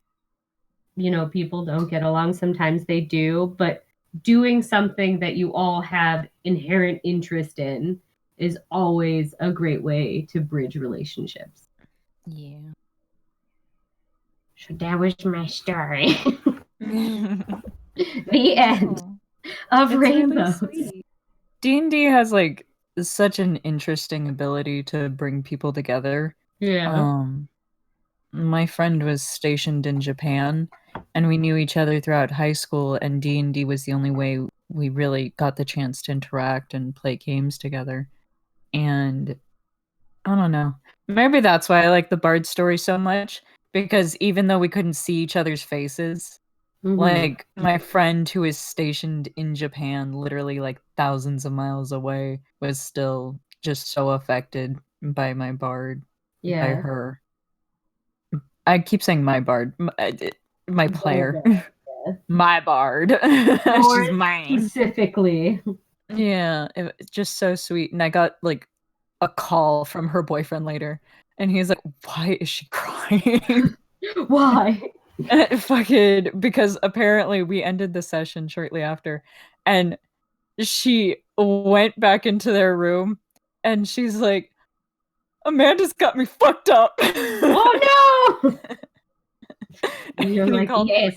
people don't get along, sometimes they do, but doing something that you all have inherent interest in is always a great way to bridge relationships. Yeah. So that was my story. The end of It's Rainbows. really sweet. D&D has like such an interesting ability to bring people together. Yeah. My friend was stationed in Japan, and we knew each other throughout high school, and D&D was the only way we really got the chance to interact and play games together. And I don't know. Maybe that's why I like the Bard story so much, because even though we couldn't see each other's faces, Mhm. like my friend who is stationed in Japan, literally like thousands of miles away, was still just so affected by my Bard, by Yeah. her. I keep saying my Bard, my player, my Bard. More She's mine. specifically. Yeah, it's just so sweet. And I got like a call from her boyfriend later, and he's like, "Why is she crying?" Why? Fucking because apparently we ended the session shortly after, and she went back into their room, and she's like, "Amanda's got me fucked up." Oh no! And you're And he like, called me, yes.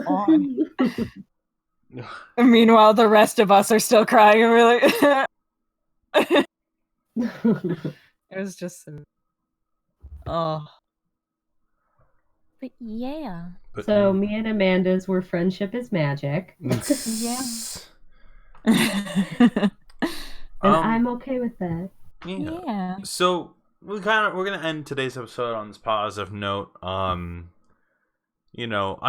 on. Meanwhile, the rest of us are still crying, and we're like, it was just so. Oh. But yeah. But So me and Amanda's were friendship is magic. Yeah. And I'm okay with that. Yeah. So we're gonna end today's episode on this positive note. I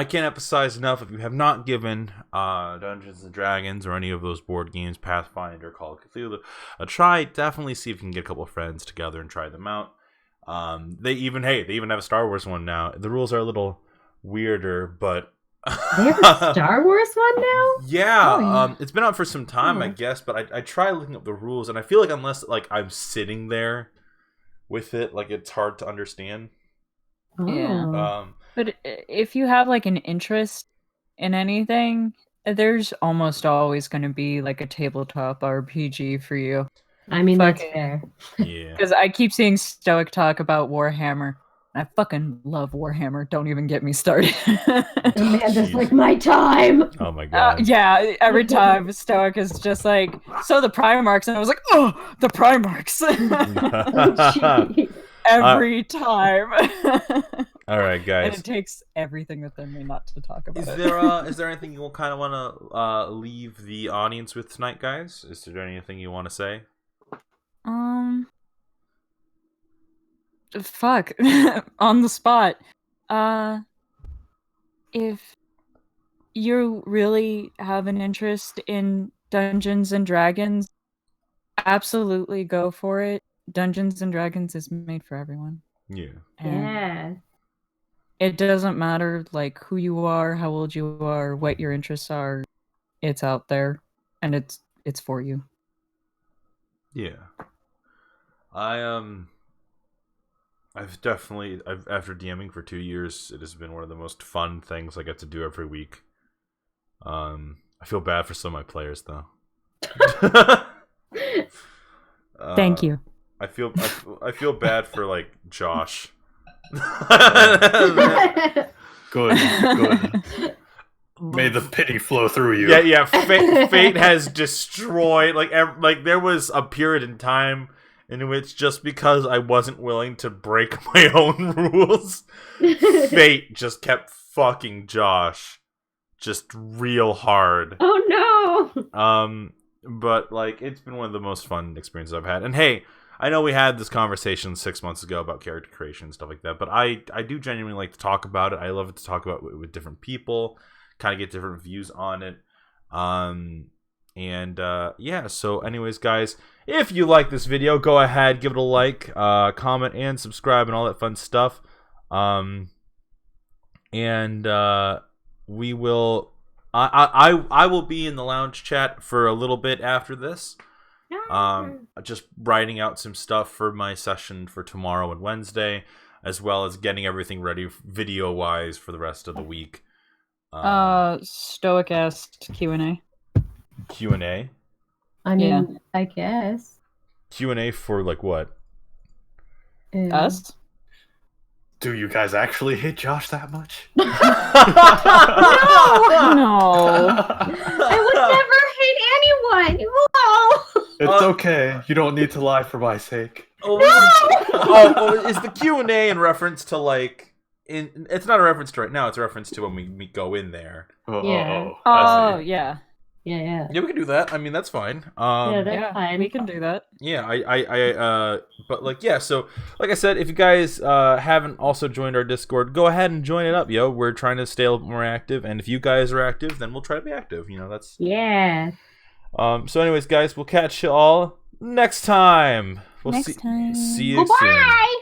can't emphasize enough, if you have not given Dungeons and Dragons or any of those board games, Pathfinder, Call of Cthulhu, a try, definitely see if you can get a couple of friends together and try them out. They even have a Star Wars one now. The rules are a little weirder, but They have a Star Wars one now? yeah, Oh, yeah. it's been out for some time, I guess, but I try looking up the rules, and I feel like unless like I'm sitting there with it, like it's hard to understand. Yeah. But if you have like an interest in anything, there's almost always going to be like a tabletop RPG for you. I mean, that's Fucking- fair. Yeah. Because I keep seeing Stoic talk about Warhammer. I fucking love Warhammer. Don't even get me started. Amanda's Jeez. like, my time! Oh my god. Yeah, every time Stoic is just like, so the Primarchs, and I was like, oh, the Primarchs. Jeez. Every time. All right, And guys. it takes everything within me not to talk about Is it. there anything you kind of want to leave the audience with tonight, guys? Is there anything you want to say? Fuck. On the spot. If you really have an interest in Dungeons and Dragons, absolutely go for it. Dungeons and Dragons is made for everyone. Yeah. And Yeah. it doesn't matter like who you are, how old you are, what your interests are. It's out there and it's for you. Yeah. I've after DMing for 2 years, it has been one of the most fun things I get to do every week. I feel bad for some of my players though. Thank you. I feel bad for like Josh. Good. May the pity flow through you. Yeah. Fate has destroyed like there was a period in time in which just because I wasn't willing to break my own rules, Fate just kept fucking Josh just real hard. Oh no! But like it's been one of the most fun experiences I've had. And hey, I know we had this conversation 6 months ago about character creation and stuff like that, but I do genuinely like to talk about it. I love to talk about it with different people, kind of get different views on it. And yeah, so anyways, guys, if you like this video, go ahead, give it a like, comment, and subscribe, and all that fun stuff. And we will. I will be in the lounge chat for a little bit after this. Just writing out some stuff for my session for tomorrow and Wednesday, as well as getting everything ready video wise for the rest of the week. Stoic asked Q&A. Q&A. I mean, Yeah. I guess. Q&A for like what? Us? Do you guys actually hate Josh that much? No. I would never hate anyone. Whoa. It's okay. You don't need to lie for my sake. Is the Q&A in reference to like? It's not a reference to right now. It's a reference to when we go in there. Yeah. I see. Yeah. Yeah. Yeah, we can do that. I mean, that's fine. Yeah, that's Yeah, fine. we can do that. Yeah, but like, yeah, so, like I said, if you guys haven't also joined our Discord, go ahead and join it up, yo. We're trying to stay a little more active, and if you guys are active, then we'll try to be active, you know, that's... Yeah. So anyways, guys, we'll catch you all next time. We'll Next time. See you soon. Bye.